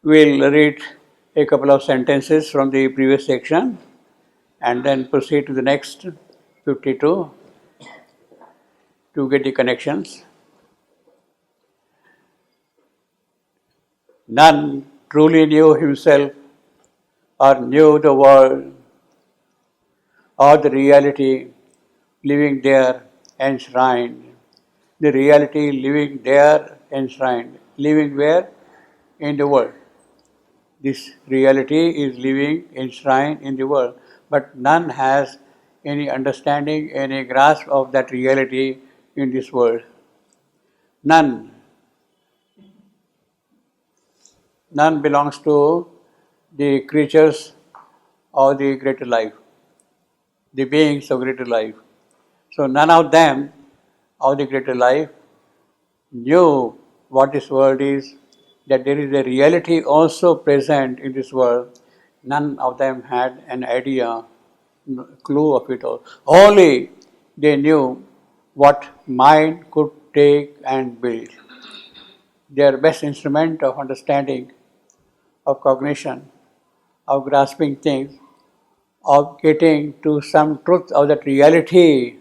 We'll read a couple of sentences from the previous section and then proceed to the next 52 to get the connections. None truly knew himself or knew the world or the reality living there enshrined. The reality living there enshrined. Living where? In the world. This reality is living enshrined in the world, but none has any understanding, any grasp of that reality in this world. None. None belongs to the creatures of the greater life, the beings of greater life. So none of them of the greater life knew what this world is, that there is a reality also present in this world. None of them had an idea, clue of it all. Only they knew what mind could take and build. Their best instrument of understanding, of cognition, of grasping things, of getting to some truth of that reality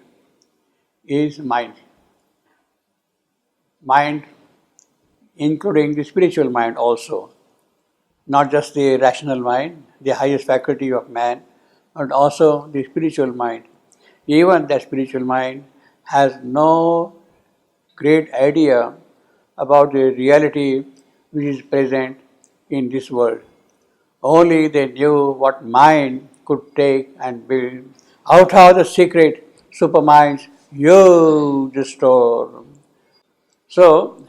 is mind. Mind, including the spiritual mind also, not just the rational mind, the highest faculty of man, but also the spiritual mind. Even that spiritual mind has no great idea about the reality which is present in this world. Only they knew what mind could take and build out of the secret supermind's huge store. So,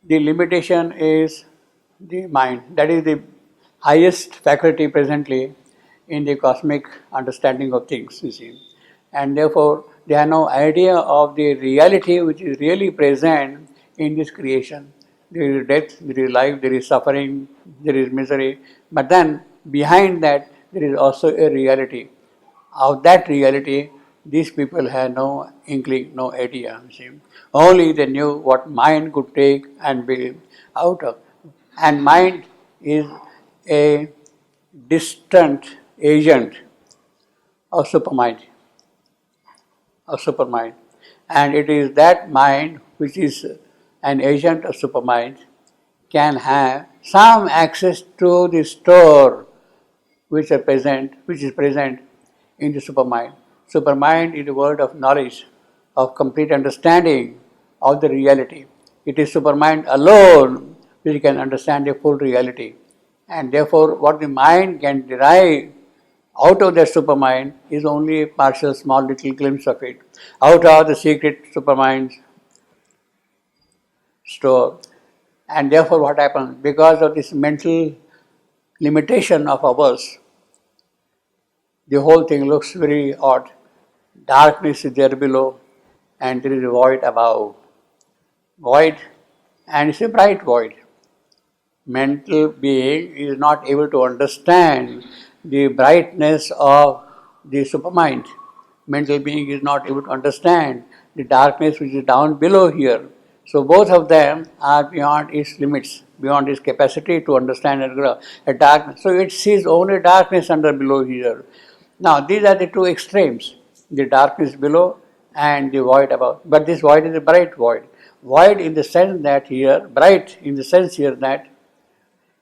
the limitation is the mind. That is the highest faculty presently in the cosmic understanding of things, you see. And therefore, they have no idea of the reality which is really present in this creation. There is death, there is life, there is suffering, there is misery. But then, behind that, there is also a reality. Of that reality, these people had no inkling, no idea. See. Only they knew what mind could take and build out of. And mind is a distant agent of supermind, And it is that mind which is an agent of supermind can have some access to the store which is present in the supermind. Supermind is the word of knowledge, of complete understanding of the reality. It is supermind alone which can understand the full reality. And therefore, what the mind can derive out of that supermind is only a partial, small, little glimpse of it. Out of the secret supermind's store. And therefore, what happens? Because of this mental limitation of ours, the whole thing looks very odd. Darkness is there below, and there is a void above. Void, and it's a bright void. Mental being is not able to understand the brightness of the supermind. Mental being is not able to understand the darkness which is down below here. So both of them are beyond its limits, beyond its capacity to understand and grow. A darkness. So it sees only darkness under below here. Now these are the two extremes, the darkness below and the void above. But this void is a bright void. Void in the sense that here, bright in the sense here that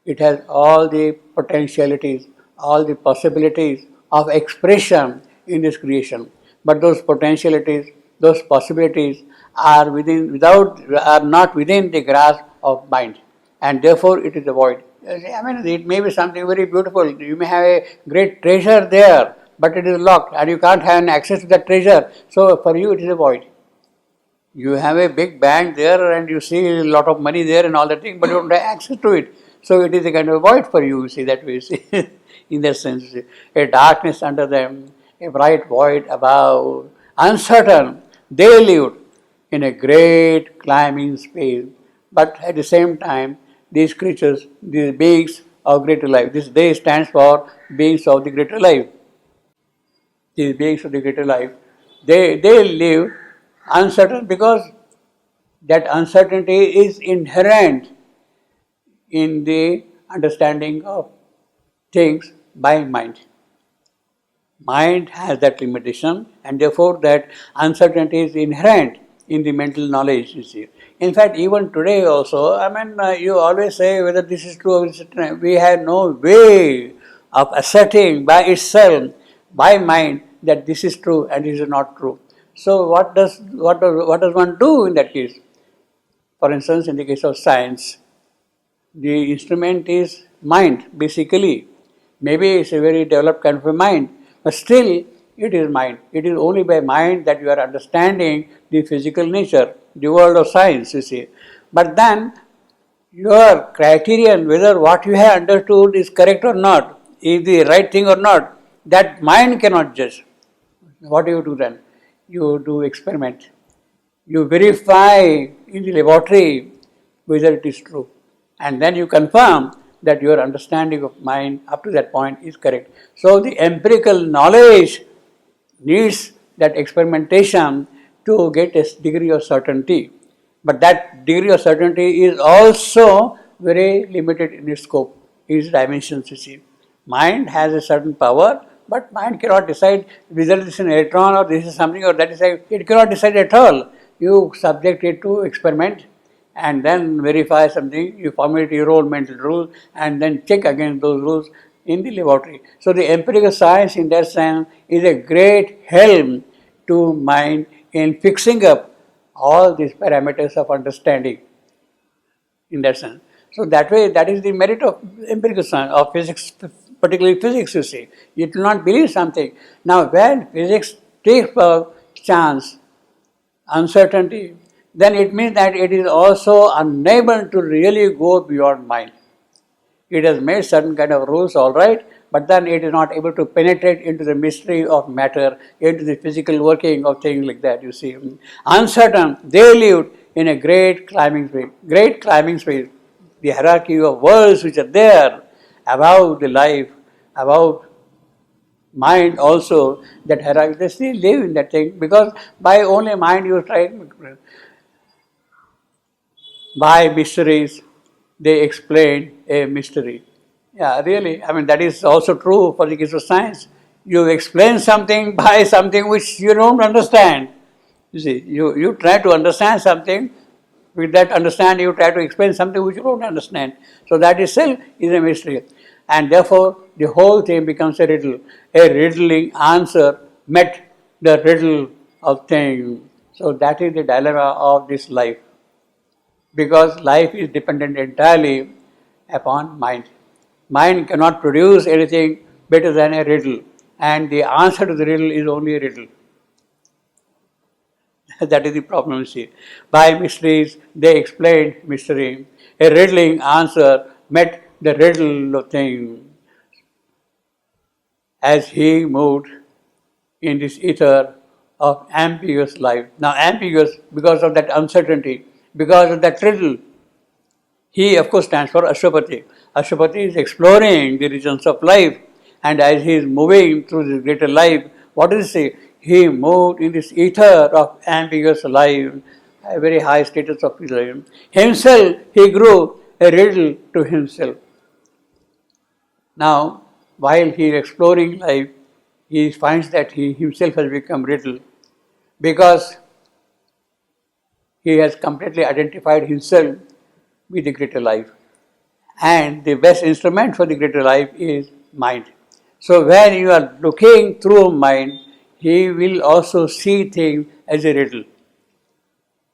it has all the potentialities, all the possibilities of expression in this creation. But those potentialities, those possibilities are not within the grasp of mind, and therefore it is a void. I mean, it may be something very beautiful. You may have a great treasure there, but it is locked, and you can't have access to that treasure. So for you, it is a void. You have a big bank there, and you see a lot of money there and all that thing, but you don't have access to it. So it is a kind of void for you, see, that way, see, in that sense. A darkness under them, a bright void above, uncertain. They lived in a great climbing space, but at the same time, these creatures, these beings of greater life, this they stands for beings of the greater life. These beings of the greater life, they live uncertain because that uncertainty is inherent in the understanding of things by mind. Mind has that limitation, and therefore that uncertainty is inherent in the mental knowledge, you see. In fact, even today also, you always say whether this is true or this is true. We have no way of asserting by itself, by mind, that this is true and this is not true. So what does one do in that case? For instance, in the case of science, the instrument is mind, basically. Maybe it's a very developed kind of a mind, but still it is mind. It is only by mind that you are understanding the physical nature, the world of science, you see. But then your criterion, whether what you have understood is correct or not, is the right thing or not, that mind cannot judge. What do you do then? You do experiment. You verify in the laboratory whether it is true. And then you confirm that your understanding of mind up to that point is correct. So the empirical knowledge needs that experimentation to get a degree of certainty. But that degree of certainty is also very limited in its scope, its dimensions, you see. Mind has a certain power, but mind cannot decide whether this is an electron or this is something or that is it cannot decide at all. You subject it to experiment and then verify something, you formulate your own mental rules and then check against those rules in the laboratory. So the empirical science in that sense is a great help to mind in fixing up all these parameters of understanding in that sense. So that way, that is the merit of empirical science, of physics, particularly physics, you see. You do not believe something. Now, when physics takes a chance, uncertainty, then it means that it is also unable to really go beyond mind. It has made certain kind of rules, all right, but then it is not able to penetrate into the mystery of matter, into the physical working of things like that, you see. Uncertain, they lived in a great climbing space, the hierarchy of worlds which are there, about the life, about mind also, that hierarchy, they still live in that thing, because by only mind you try, by mysteries, they explain a mystery. Yeah, really. That is also true for the case of science. You explain something by something which you don't understand. You see, you try to understand something, with that understanding you try to explain something which you don't understand. So that itself is a mystery. And therefore, the whole thing becomes a riddle. A riddling answer met the riddle of things. So that is the dilemma of this life. Because life is dependent entirely upon mind. Mind cannot produce anything better than a riddle, and the answer to the riddle is only a riddle. That is the problem, you see. By mysteries, they explained mystery. A riddling answer met the riddle of thing. As he moved in this ether of ambiguous life. Now, ambiguous because of that uncertainty, because of that riddle. He, of course, stands for Ashwapati. Ashwapati is exploring the regions of life, and as he is moving through this greater life, what does he say? He moved in this ether of ambiguous life, a very high status of life. Himself, he grew a riddle to himself. Now, while he is exploring life, he finds that he himself has become riddle, because he has completely identified himself with the greater life. And the best instrument for the greater life is mind. So when you are looking through mind, he will also see things as a riddle.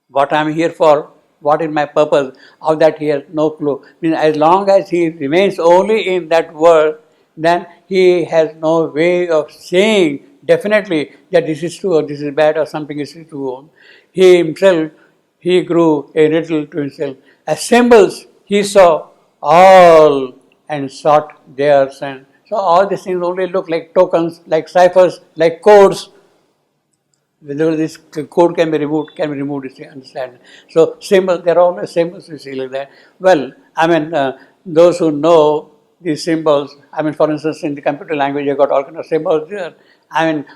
What I am here for, what is my purpose, of that he has no clue. As long as he remains only in that world, then he has no way of saying definitely that this is true or this is bad or something is true. He himself, he grew a riddle to himself. As symbols, he saw all and sought their sense. So all these things only look like tokens, like ciphers, like codes. Whether this code can be removed, you see, understand. So symbols, there are always symbols, you see, like that. Well, those who know these symbols, for instance, in the computer language, you got all kinds of symbols there.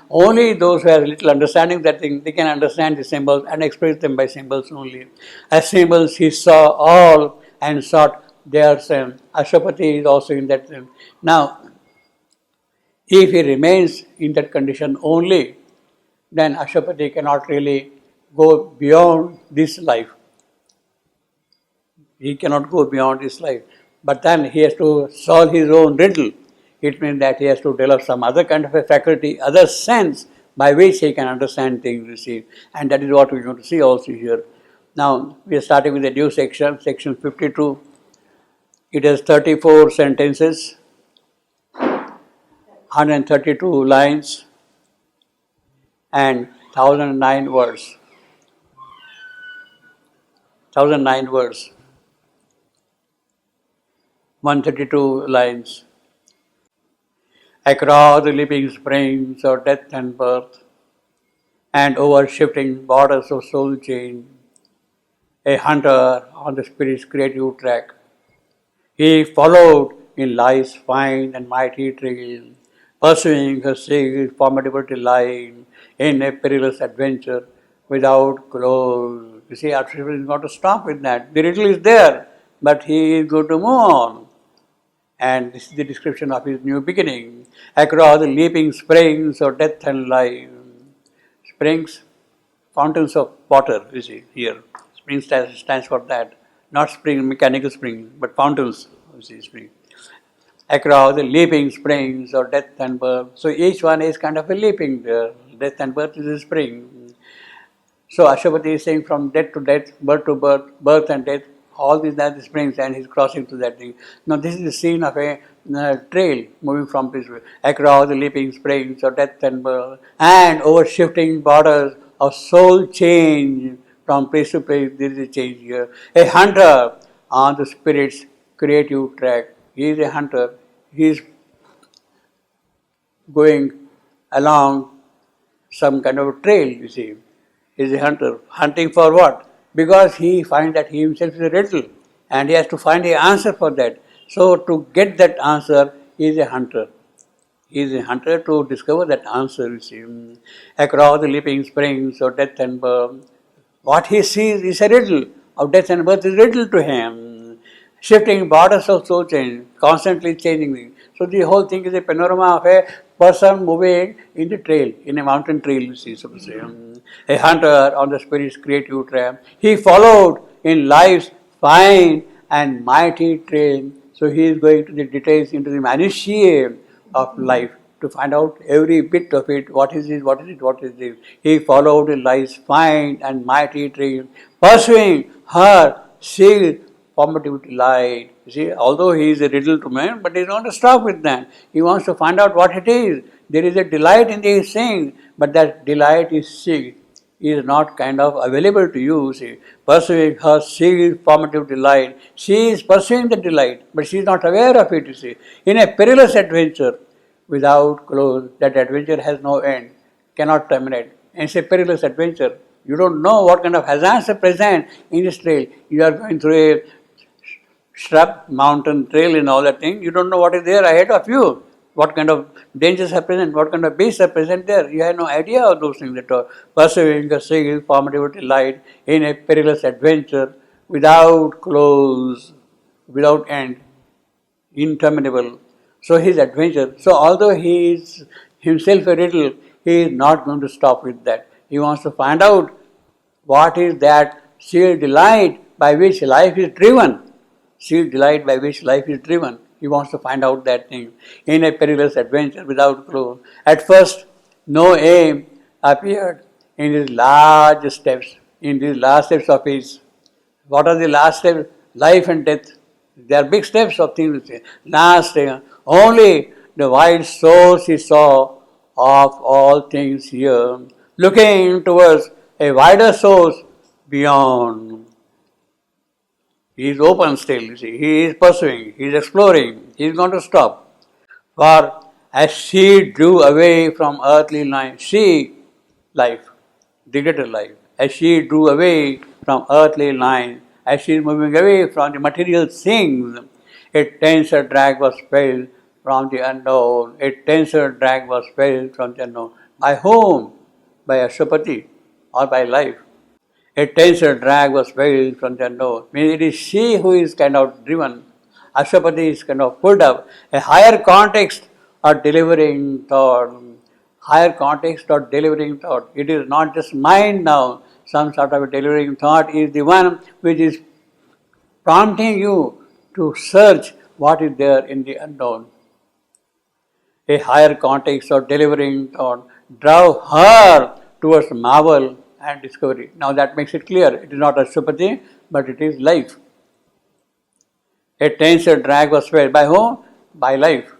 Only those who have little understanding of that thing, they can understand the symbols and express them by symbols only. As symbols, he saw all and sought they are same. Ashwapati is also in that same. Now, if he remains in that condition only, then Ashwapati cannot really go beyond this life. He cannot go beyond this life. But then he has to solve his own riddle. It means that he has to develop some other kind of a faculty, other sense by which he can understand things, you see. And that is what we're going to see also here. Now, we are starting with a new section, section 52. It has 34 sentences, 132 lines, and 1009 words. 1009 words. 132 lines. Across the leaping springs of death and birth, and over shifting borders of soul change, a hunter on the spirit's creative track. He followed in life's fine and mighty trail, pursuing her sail formidable line in a perilous adventure without close. You see, Arthur is not to stop with that. The riddle is there, but he is going to move on. And this is the description of his new beginning. Across the leaping springs of death and life. Springs, fountains of water, you see, here. Spring stands for that. Not spring, mechanical spring, but fountains, you see, spring. Across the leaping springs of death and birth. So each one is kind of a leaping there. Death and birth is a spring. So Ashwapati is saying from death to death, birth to birth, birth and death, all these are the springs, and he's crossing to that thing. Now this is the scene of a trail moving from this way, across the leaping springs of death and birth, and over shifting borders of soul change from place to place. There is a change here. A hunter on the spirit's creative track. He is a hunter. He is going along some kind of a trail, you see. He is a hunter. Hunting for what? Because he finds that he himself is a riddle and he has to find the answer for that. So to get that answer, he is a hunter. He is a hunter to discover that answer, you see. Across the leaping springs of death and birth, what he sees is a riddle of death and birth is a riddle to him. Shifting borders of soul change, constantly changing. So the whole thing is a panorama of a person moving in the trail, in a mountain trail, you see, so to say. A hunter on the spirit's creative track. He followed in life's fine and mighty trail. So he is going to the details, into the minutiae of life to find out every bit of it. What is it? What is it? What is it? He followed in life's fine and mighty trail, pursuing her sealed formative light. You see, although he is a riddle to man, but he doesn't want to stop with that. He wants to find out what it is. There is a delight in his saying, but that delight is not kind of available to you. See, pursuing her sealed formative delight. She is pursuing the delight, but she is not aware of it, you see. In a perilous adventure without close, that adventure has no end, cannot terminate. And it's a perilous adventure. You don't know what kind of hazards are present in this trail. You are going through a shrub, mountain trail and all that thing. You don't know what is there ahead of you. What kind of dangers are present, what kind of beasts are present there. You have no idea of those things at all. Pursuing a single formative delight in a perilous adventure without close, without end, interminable. So his adventure. So although he is himself a riddle, he is not going to stop with that. He wants to find out what is that sheer delight by which life is driven. Sheer delight by which life is driven. He wants to find out that thing in a perilous adventure without clue. At first, no aim appeared in these large steps, in these last steps of his. What are the last steps? Life and death. They are big steps of things. Last step. Only the wide source he saw of all things here, looking towards a wider source beyond. He is open still, you see. He is pursuing, he is exploring, he is going to stop. For as she drew away from earthly life, the greater life, as she drew away from earthly life, as she is moving away from the material things, a tenser drag was felt from the unknown. A tenser drag was felt from the unknown. By whom? By Ashwapati or by life. A tenser drag was felt from the unknown. Means it is she who is kind of driven Ashwapati is kind of pulled up. A higher context or delivering thought. Higher context or delivering thought. It is not just mind now. Some sort of a delivering thought is the one which is prompting you to search what is there in the unknown. A higher context or delivering thought drove her towards marvel and discovery. Now that makes it clear. It is not Ashwapati, but it is life. A tenser drag was felt by whom? By life.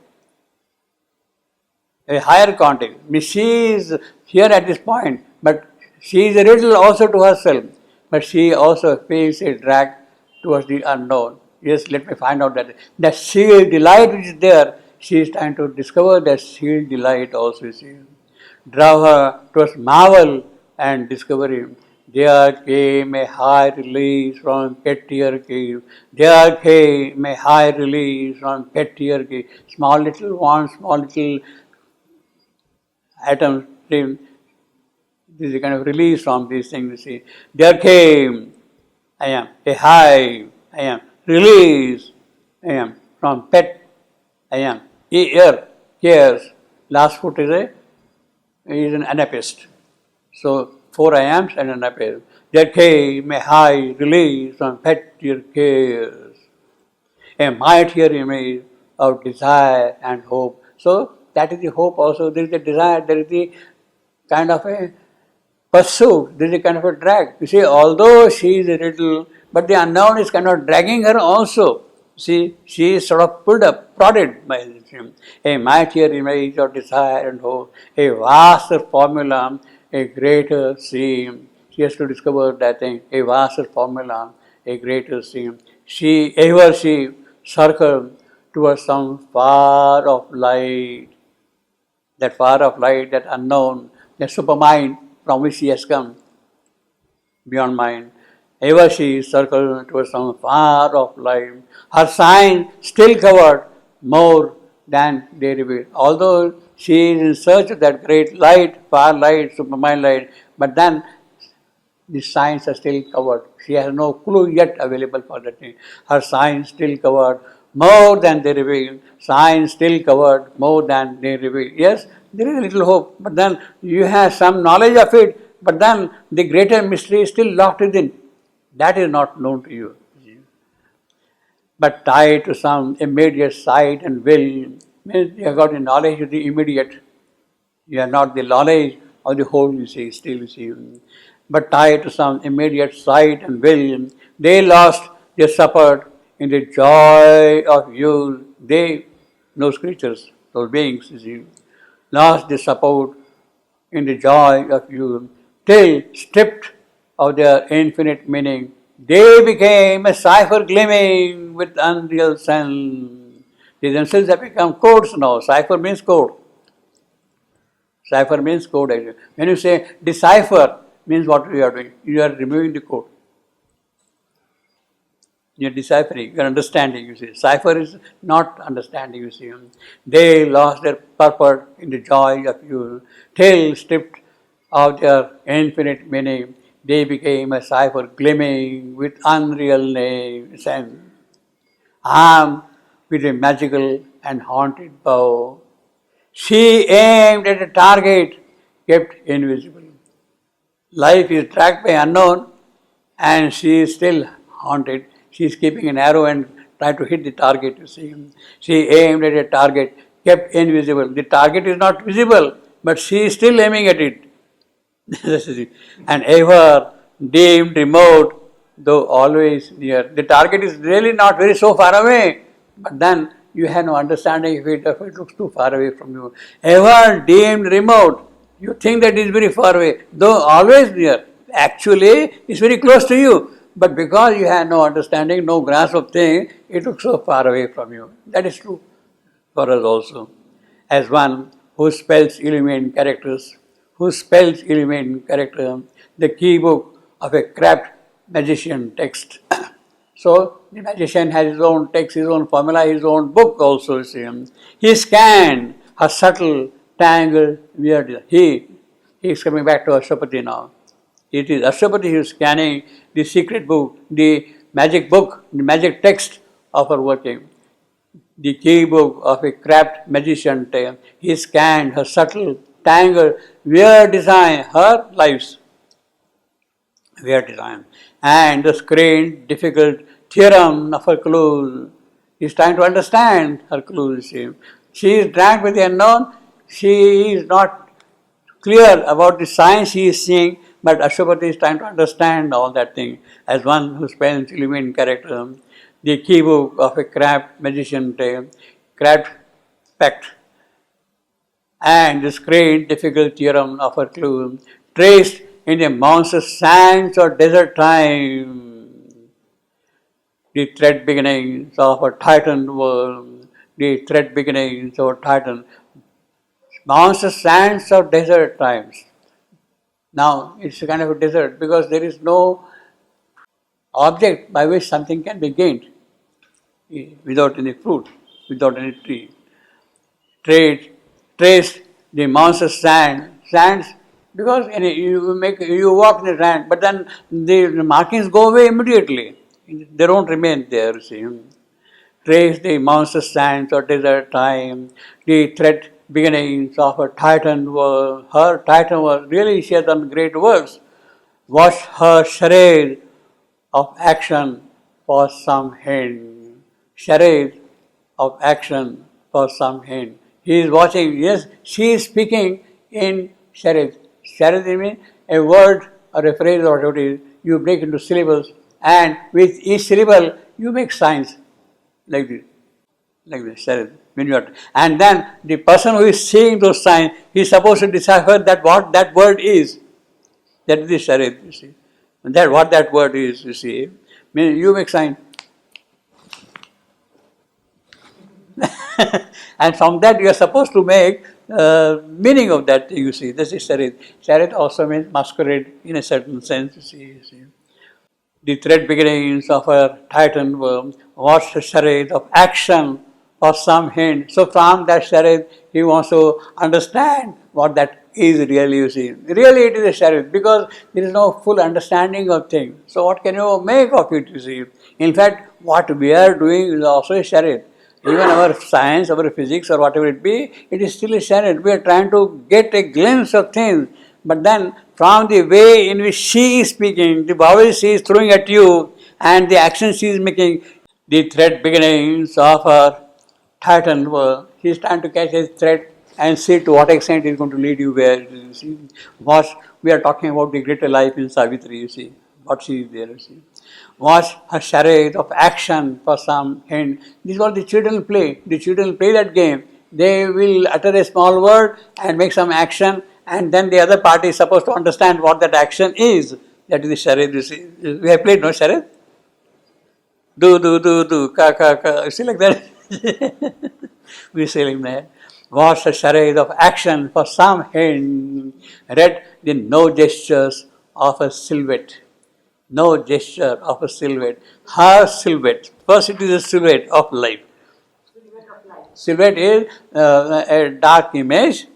A higher context. She is here at this point, but she is a riddle also to herself. But she also feels a drag towards the unknown. Yes, let me find out that sealed delight which is there. She is trying to discover that sealed delight also is here. Draw her towards marvel and discovery. There came a high release from pettier cave. There came a high release from pettier cave. Small little ones, small little atoms, this is a kind of release from these things, you see. There came, I am, a high, I am, release, I am, from pet, I am, ear, cares, last foot is an anapist. So, 4 I ams and an anapist. There came a high release from pettier cares, a mightier image of desire and hope. So, that is the hope also. There is a desire, there is the kind of a pursuit, there is a kind of a drag. You see, although she is a little, but the unknown is kind of dragging her also. See, she is sort of pulled up, prodded by him. A mightier image of desire and hope, a vaster formula, a greater scheme. She has to discover that thing, a vaster formula, a greater scheme. She circled towards some far of light. That far of light, that unknown, that supermind from which she has come, beyond mind. Ever she circled towards some far of light. Her sign still covered more than they revealed. Although she is in search of that great light, far light, supermind light, but then the signs are still covered. She has no clue yet available for that thing. Her signs still covered more than they reveal. Signs still covered more than they reveal. Yes, there is a little hope, but then you have some knowledge of it, but then the greater mystery is still locked within. That is not known to you. But tied to some immediate sight and will, means you have got the knowledge of the immediate. You have not the knowledge of the whole, you see, still you see. But tied to some immediate sight and will, they lost their support in the joy of youth. They, those creatures, those beings, you see, lost their support in the joy of youth, till stripped of their infinite meaning, they became a cipher gleaming with unreal sense. They themselves have become codes now. Cipher means code. Cipher means code. When you say decipher, means what you are doing? You are removing the code. You are deciphering, you are understanding, you see. Cipher is not understanding, you see. They lost their purpose in the joy of you, till stripped of their infinite meaning, they became a cipher gleaming with unreal sense. Armed with a magical and haunted bow, she aimed at a target kept invisible. Life is tracked by unknown, and she is still haunted. She is keeping an arrow and trying to hit the target, you see. She aimed at a target kept invisible. The target is not visible, but she is still aiming at it. And ever deemed remote, though always near. The target is really not very so far away, but then you have no understanding if it looks too far away from you. Ever deemed remote, you think that it is very far away, though always near. Actually, it's very close to you, but because you have no understanding, no grasp of things, it looks so far away from you. That is true for us also. As one who spells illumined characters, the key book of a crabbed magician text. So, the magician has his own text, his own formula, his own book also, you see. He scanned her subtle, tangled, weird. He is coming back to Ashwapati now. It is Ashwapati who is scanning the secret book, the magic text of her working. The keybook of a crabbed magician tale. He scanned her subtle, tangled, weird design, her life's weird design, and the screened, difficult theorem of her clues. He's trying to understand her clues. She is dragged with the unknown. She is not clear about the science he is seeing, but Ashwapati is trying to understand all that thing as one who spends illumined character. The keybook of a crabbed magician tale, crabbed pact, and the screened difficult theorem of her clue, traced in the monstrous sands of desert time, the thread beginnings of a titan world, the thread beginnings of a titan, monstrous sands of desert times. Now it's a kind of a desert because there is no object by which something can be gained without any fruit, without any tree. Trade, trace the monstrous sands because you walk in the sand, but then the markings go away immediately. They don't remain there. See, trace the monstrous sands of desert time, the thread beginnings of a titan world. Her titan world, really she has done great works. Watch her charade of action for some hint. Charade of action for some hint. He is watching, yes, she is speaking in charade. Charade means a word or a phrase or whatever it is, you break into syllables, and with each syllable you make signs like this. Like this, when you are, and then the person who is seeing those signs, he is supposed to decipher that what that word is. That is the charade, you see. And that what that word is, you see. Mean you make sign. And from that you are supposed to make meaning of that, you see. This is charade. Charade also means masquerade in a certain sense, you see. The thread beginnings of a titan worm, what's the charade of action for some hint. So from that charade, he wants to understand what that is really, you see. Really it is a charade because there is no full understanding of things. So what can you make of it, you see. In fact, what we are doing is also a charade. Even our science, our physics or whatever it be, it is still a charade. We are trying to get a glimpse of things. But then from the way in which she is speaking, the vowels she is throwing at you and the action she is making, the thread beginnings of her titan world, he is trying to catch a thread and see to what extent it is going to lead you where. You see. What we are talking about the greater life in Savitri, you see. What she is there, you see. Watch her charade of action for some hint. This is what the children play. The children play that game. They will utter a small word and make some action, and then the other party is supposed to understand what that action is. That is the charade, you see. We have played, no, charade? Do, ka. You see like that? We say like that. Watch the charade of action for some hint. Read the no gestures of a silhouette. No gesture of a silhouette. Her silhouette. First, it is a silhouette of life. Silhouette is a dark image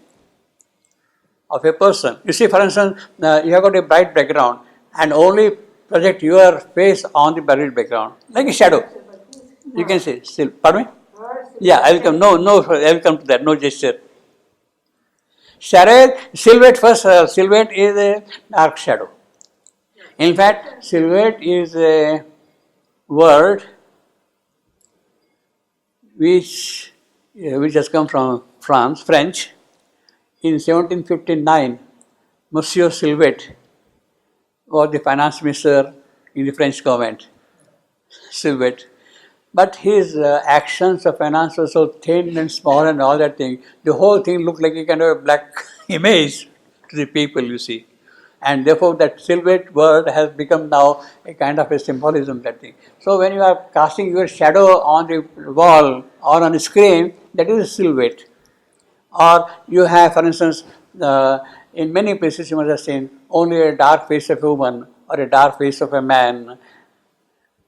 of a person. You see, for instance, you have got a bright background and only project your face on the bright background, like a shadow. You can say, pardon me? Yeah, I will come. No, I will come to that. No gesture. Charade, silhouette first. Silhouette is a dark shadow. In fact, silhouette is a word which has come from French. In 1759, Monsieur Silhouette was the finance minister in the French government. Silhouette. But his actions of finance were so thin and small and all that thing. The whole thing looked like a kind of a black image to the people, you see. And therefore that silhouette word has become now a kind of a symbolism, that thing. So when you are casting your shadow on the wall or on the screen, that is a silhouette. Or you have, for instance, in many places you must have seen only a dark face of a woman or a dark face of a man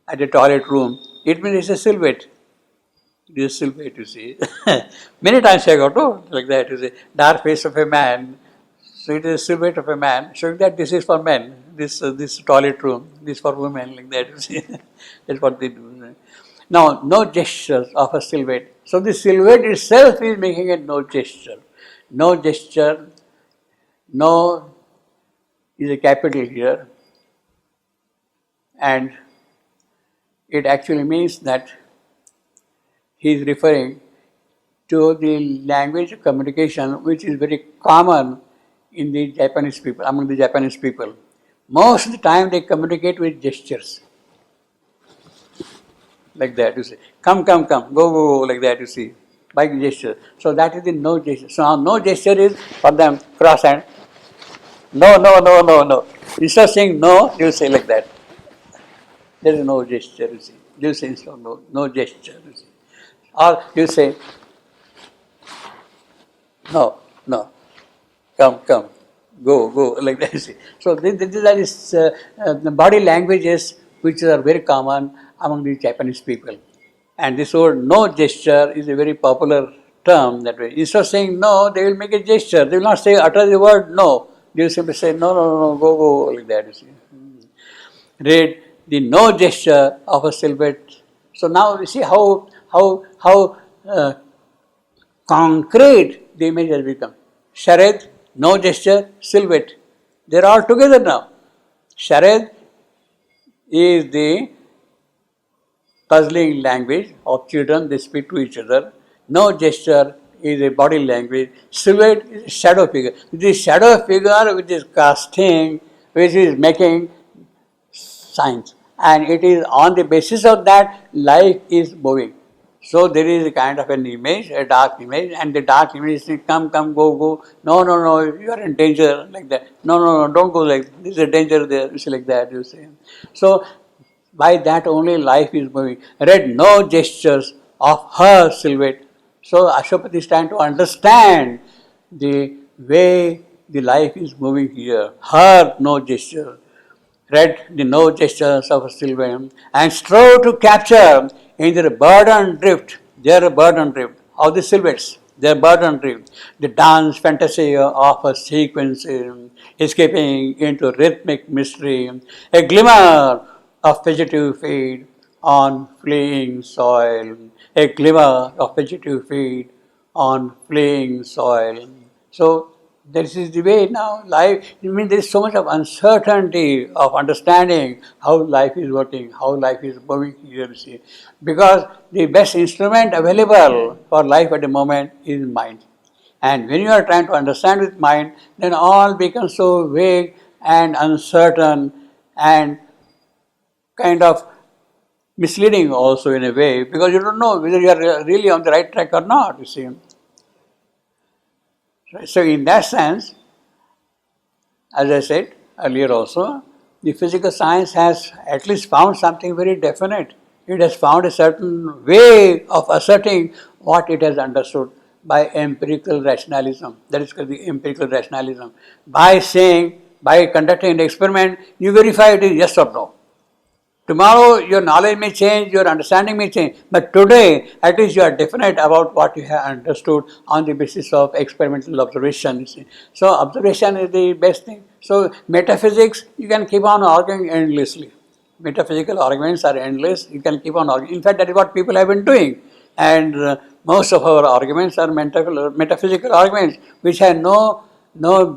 at a toilet room. It means it's a silhouette. It is a silhouette, you see. Many times I got to like that, you see, dark face of a man. So it is a silhouette of a man, showing that this is for men, this toilet room, this for women, like that, you see. That's what they do. Now, no gestures of a silhouette. So the silhouette itself is making a no gesture. No gesture, no is a capital here, and it actually means that he is referring to the language of communication which is very common in the Japanese people, among the Japanese people. Most of the time they communicate with gestures. Like that, you see. Come, come, come, go, go, go, like that, you see. By gesture. So that is the no gesture. So now no gesture is for them cross hand. No, no, no, no, no. Instead of saying no, you say like that. There is no gesture, you see. You say no, no gesture, you see. Or you say no, no, come, come, go, go, like that, you see. So these are the body languages which are very common among the Japanese people. And this word no gesture is a very popular term that way. Instead of saying no, they will make a gesture. They will not say utter the word no. They will simply say no, no, no, go, go, like that, you see. Read the no gesture of a silhouette. So now you see how concrete the image has become. Charade, no gesture, silhouette. They are all together now. Charade is the puzzling language of children, they speak to each other. No gesture is a body language. Silhouette is a shadow figure. This shadow figure which is casting, which is making signs. And it is on the basis of that life is moving. So there is a kind of an image, a dark image, and the dark image is come, come, go, go. No, no, no, you are in danger, like that. No, no, no, don't go like that. There is a danger there, you see, like that, you see. So by that only life is moving. Read no gestures of her silhouette. So Ashwapati is trying to understand the way the life is moving here. Her no gesture. Read the no gestures of a silhouette and strove to capture in their burden drift, their burden drift of the silhouettes, their burden drift, the dance fantasy of a sequence escaping into rhythmic mystery, a glimmer of fugitive feet on fleeing soil, a glimmer of fugitive feet on fleeing soil. So this is the way now life, I mean there is so much of uncertainty of understanding how life is working, how life is moving here, you see. Because the best instrument available for life at the moment is mind. And when you are trying to understand with mind, then all becomes so vague and uncertain and kind of misleading also in a way, because you don't know whether you are really on the right track or not, you see. So in that sense, as I said earlier also, the physical science has at least found something very definite. It has found a certain way of asserting what it has understood by empirical rationalism. That is called the empirical rationalism. By saying, by conducting an experiment, you verify it is yes or no. Tomorrow your knowledge may change, your understanding may change, but today at least you are definite about what you have understood on the basis of experimental observation. So observation is the best thing. So metaphysics, you can keep on arguing endlessly. Metaphysical arguments are endless, you can keep on arguing. In fact, that is what people have been doing. And most of our arguments are metaphysical arguments which have no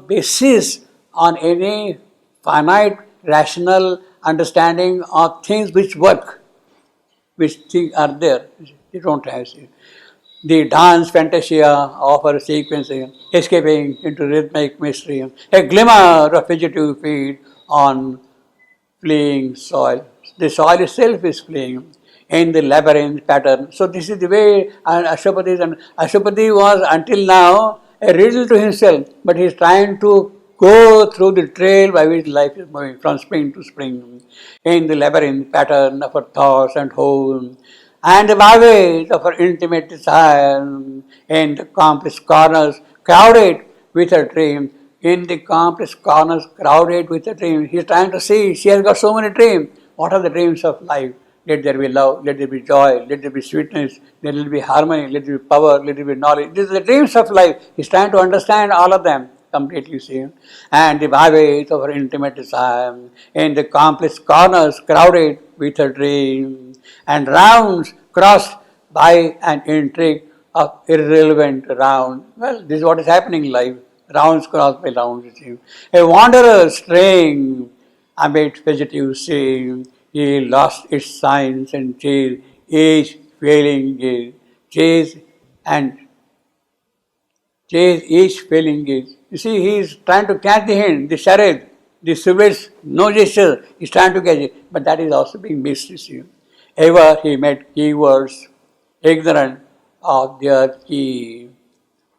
basis on any finite, rational understanding of things which work, which things are there. You don't have the dance fantasia of a sequence, escaping into rhythmic mystery, a glimmer of fugitive feet on fleeing soil. The soil itself is fleeing in the labyrinth pattern. So this is the way Ashwapati is. And Ashwapati was until now a riddle to himself, but he is trying to go through the trail by which life is moving from spring to spring in the labyrinth pattern of her thoughts and home and the byways of her intimate desire in the complex corners crowded with her dream. In the complex corners crowded with her dream. He is trying to see, she has got so many dreams. What are the dreams of life? Let there be love, let there be joy, let there be sweetness, let there be harmony, let there be power, let there be knowledge. These are the dreams of life. He is trying to understand all of them completely, see. And the byways of her intimate desire, in the complex corners crowded with her dream, and rounds crossed by an intrigue of irrelevant round. Well, this is what is happening in life. Rounds crossed by rounds, it seems. A wanderer straying amid fugitive sea, he lost its signs and chase, each failing gaze. Chase and chase each failing gaze. You see, he is trying to catch the hint, the charade, the Swiss, no gesture, he is trying to catch it, but that is also being missed, you see. Ever he met keywords, ignorant of their key.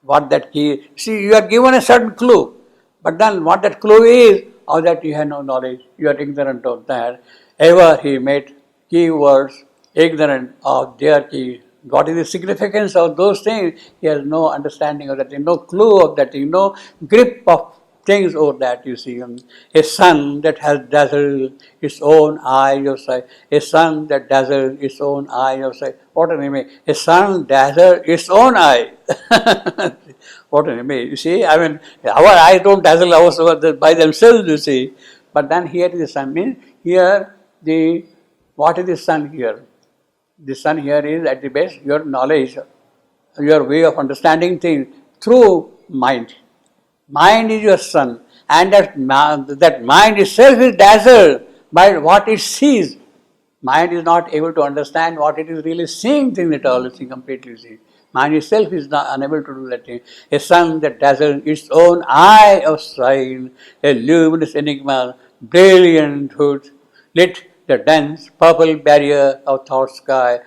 What that key, see, you are given a certain clue, but then what that clue is, of that you have no knowledge, you are ignorant of that. Ever he met keywords, ignorant of their key. What is the significance of those things? He has no understanding of that, no clue of that, no grip of things over that, you see. A sun that has dazzled its own eye of sight. A sun that dazzled its own eye of sight. What an image. A sun dazzled its own eye. What an image. You see, I mean, our eyes don't dazzle ourselves by themselves, you see. But then here is the sun. Means here, what is the sun here? The sun here is at the base your knowledge, your way of understanding things through mind. Mind is your sun, and that mind itself is dazzled by what it sees. Mind is not able to understand what it is really seeing things at all, it's completely seeing. Mind itself is not unable to do that thing. A sun that dazzles its own eye of sight, a luminous enigma, brilliant hood, lit the dense purple barrier of thought sky,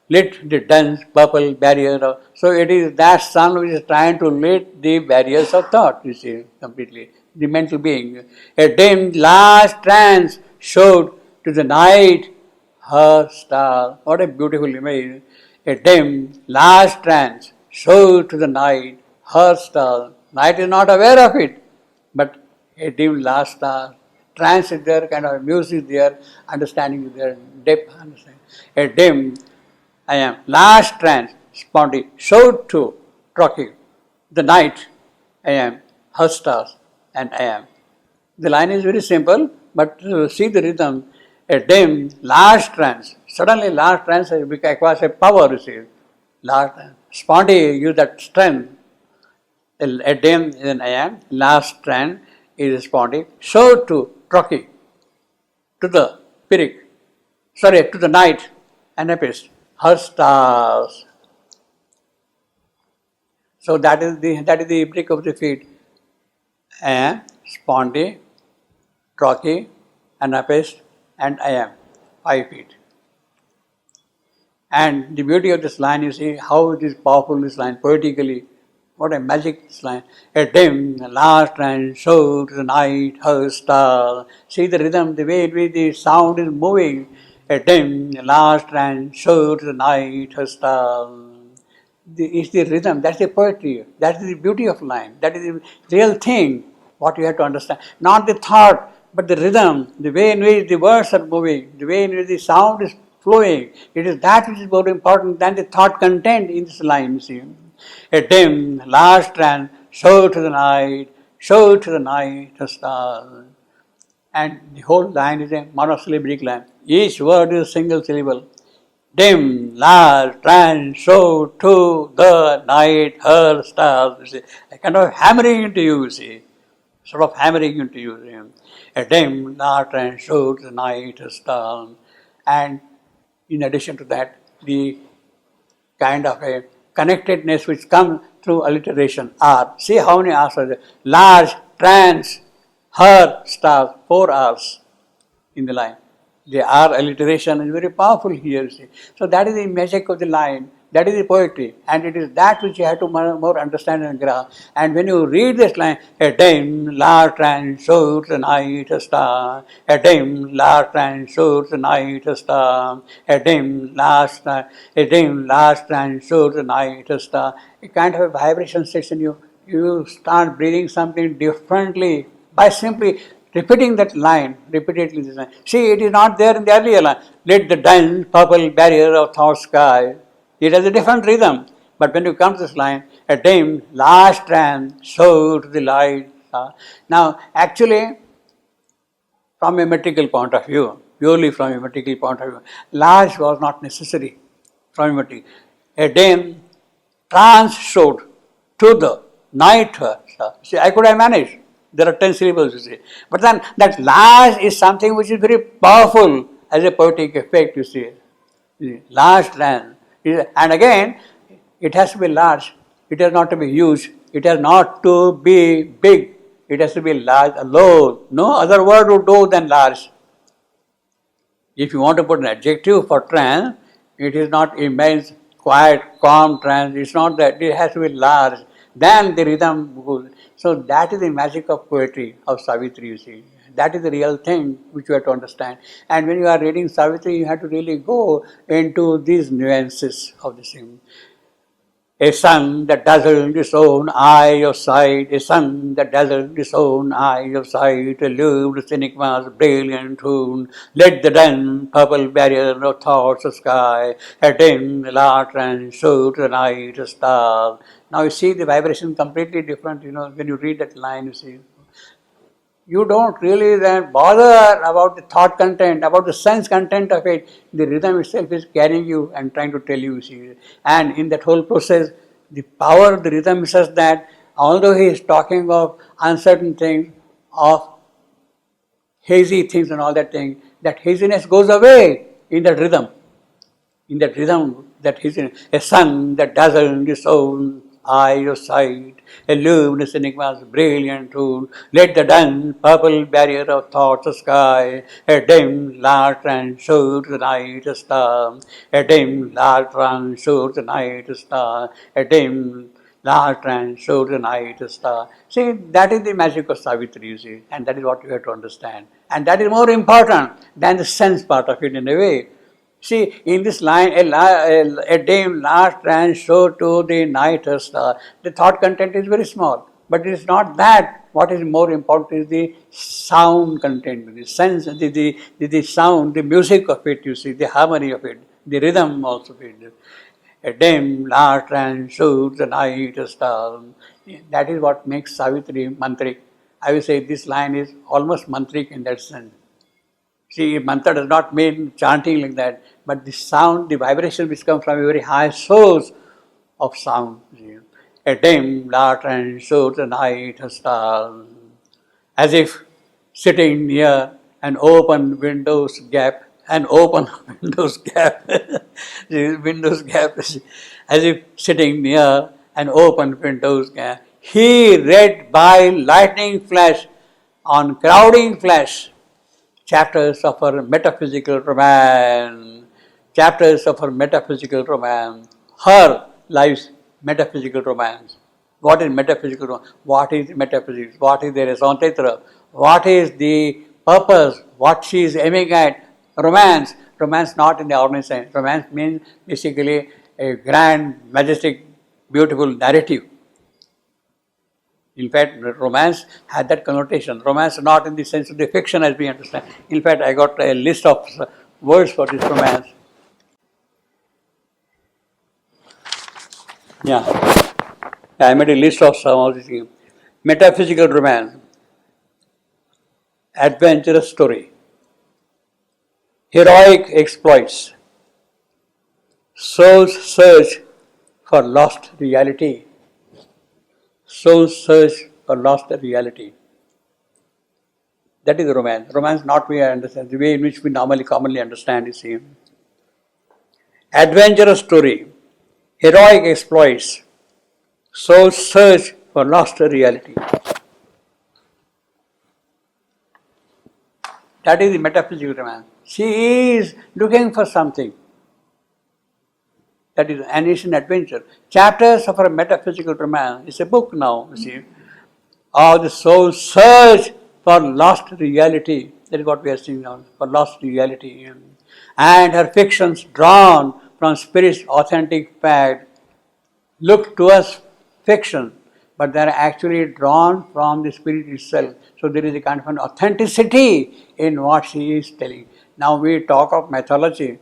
lit the dense purple barrier of, so it is that sun which is trying to lit the barriers of thought, you see, completely, the mental being. A dim last trance showed to the night her star. What a beautiful image. A dim last trance showed to the night her star. Night is not aware of it, but a dim last star. Trance is there, kind of music is there, understanding is there, depth understanding. A dim, I am, last trance, spondy, showed to Trocky, the night, I am, her stars, and I am. The line is very simple, but see the rhythm. A dim, last trance, suddenly last trance acquires a power, you see. Last trance, spondy, use that strength. A dim, then I am, last trance is spondy, showed to Trocky, to the Pirik, to the night, and abyss, her stars. So that is the brick of the feet. And spondy, Trocky, Anapest, and I am 5 feet. And the beauty of this line, you see how it is powerful, this line, poetically. What a magic this line. A dim last trance showed to the night her star. See the rhythm, the way in which the sound is moving. A dim last trance showed to the night her star. It's the rhythm, that's the poetry, that is the beauty of line, that is the real thing, what you have to understand. Not the thought, but the rhythm, the way in which the words are moving, the way in which the sound is flowing. It is that which is more important than the thought content in this line, you see. A dim last trance showed to the night a star. And the whole line is a monosyllabic line. Each word is a single syllable. Dim, last, trance, show to the night, her stars. You see, a kind of hammering into you, you see, sort of hammering into you. See. A dim, last, trance, show to the night, her stars. And in addition to that, the kind of a connectedness which comes through alliteration, R. See how many R's are there? Large, trans, her, stars, 4 R's in the line. The R alliteration is very powerful here, you see. So that is the magic of the line, that is the poetry, and it is that which you have to more understand and grasp. And when you read this line, a dim last trance shows the night a star, a dim last trance shows the night a star, a dim last trance shows the night a star. A kind of a vibration sets in you. You start breathing something differently by simply repeating that line, repeatedly this line. See, it is not there in the earlier line. Lit the dense purple barrier of thought sky. It has a different rhythm. But when you come to this line, a dim last trance showed to the light. Now, actually, from a metrical point of view, purely from a metrical point of view, large was not necessary from memory. A dame trance showed to the night. See, I could have managed. There are 10 syllables, you see. But then that last is something which is very powerful as a poetic effect, you see. Last line. And again, it has to be large. It has not to be huge. It has not to be big. It has to be large alone. No other word would do than large. If you want to put an adjective for trance, it is not immense, quiet, calm trance. It's not that. It has to be large. Then the rhythm goes. So that is the magic of poetry, of Savitri, you see. That is the real thing which you have to understand. And when you are reading Savitri, you have to really go into these nuances of the thing. A sun that dazzled his own eye of sight, a sun that dazzled his own eye of sight, elude Cinema's brilliant tune, lit the dense purple barrier of thoughts of sky, a dim light and showed the night a star. Now you see the vibration completely different, when you read that line, you see. You don't really then bother about the thought content, about the sense content of it. The rhythm itself is carrying you and trying to tell you, see. And in that whole process, the power of the rhythm is such that although he is talking of uncertain things, of hazy things and all that thing, that haziness goes away in that rhythm. In that rhythm, that haziness, a sun that dazzled the soul, eye of sight, a luminous enigma's brilliant tune, let the dense purple barrier of thoughts of sky, a dim light and show the night a star, a dim light and show the night a star, a dim light and show the night a star. See, that is the magic of Savitri, you see, and that is what you have to understand. And that is more important than the sense part of it in a way. See, in this line, a dim last and show to the night star. The thought content is very small, but it is not that. What is more important is the sound content, the sense, the sound, the music of it, you see, the harmony of it, the rhythm also of it. A dim last and show the night star. That is what makes Savitri mantrik. I will say this line is almost mantrik in that sense. See, mantra does not mean chanting like that, but the sound, the vibration which comes from a very high source of sound. See. A dim light and show the night a star, as if sitting near an open window's gap, an open window's gap, window's gap, as if sitting near an open window's gap. He read by lightning flash on crowding flash chapters of her metaphysical romance, chapters of her metaphysical romance, her life's metaphysical romance. What is metaphysical romance? What is metaphysics? What is the raison d'etre? What is the purpose? What she is aiming at? Romance. Romance not in the ordinary sense. Romance means basically a grand, majestic, beautiful narrative. In fact, romance had that connotation. Romance not in the sense of the fiction as we understand. In fact, I got a list of words for this romance. Yeah. I made a list of some of these things. Metaphysical romance, adventurous story, heroic exploits, soul's search for lost reality, soul's search for lost reality. That is romance. Romance not we understand, the way in which we commonly understand is see. Adventurous story, heroic exploits, soul's search for lost reality. That is the metaphysical romance. She is looking for something. That is, and it's an adventure. Chapters of her metaphysical romance. It's a book now, you see, of the soul's search for lost reality. That is what we are seeing now, for lost reality. And her fictions drawn from spirit's authentic fact look to us fiction, but they are actually drawn from the spirit itself. So there is a kind of an authenticity in what she is telling. Now we talk of mythology.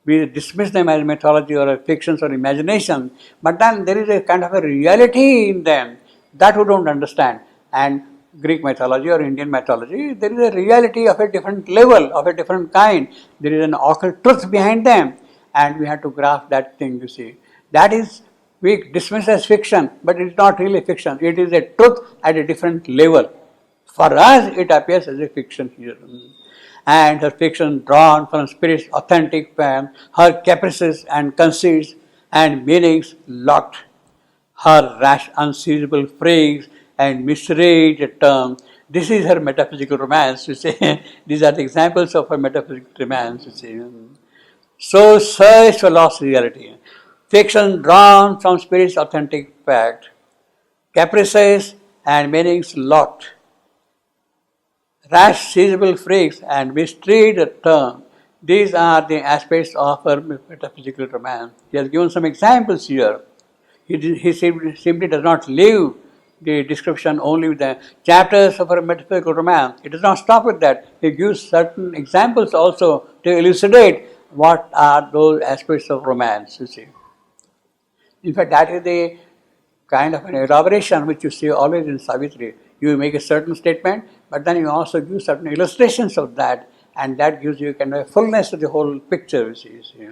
We dismiss them as mythology or fictions or imagination, but then there is a kind of a reality in them that we don't understand. And Greek mythology or Indian mythology, there is a reality of a different level, of a different kind. There is an occult truth behind them. and we have to grasp that thing, you see. That is, we dismiss as fiction, but it is not really fiction. It is a truth at a different level. For us, it appears as a fiction here. And her fiction drawn from spirit's authentic fan, her caprices and conceits and meanings locked, her rash, unseizable phrase and misread term. This is her metaphysical romance, you see. These are the examples of her metaphysical romance, you see. So search for lost reality. Fiction drawn from spirit's authentic fact. Caprices and meanings locked. Rash, seizable freaks and misread term. These are the aspects of her metaphysical romance. He has given some examples here. He simply does not leave the description only with the chapters of her metaphysical romance. It does not stop with that. He gives certain examples also to elucidate what are those aspects of romance, you see. In fact, that is the kind of an elaboration which you see always in Savitri. You make a certain statement, but then you also give certain illustrations of that, and that gives you kind of a fullness to the whole picture, you see.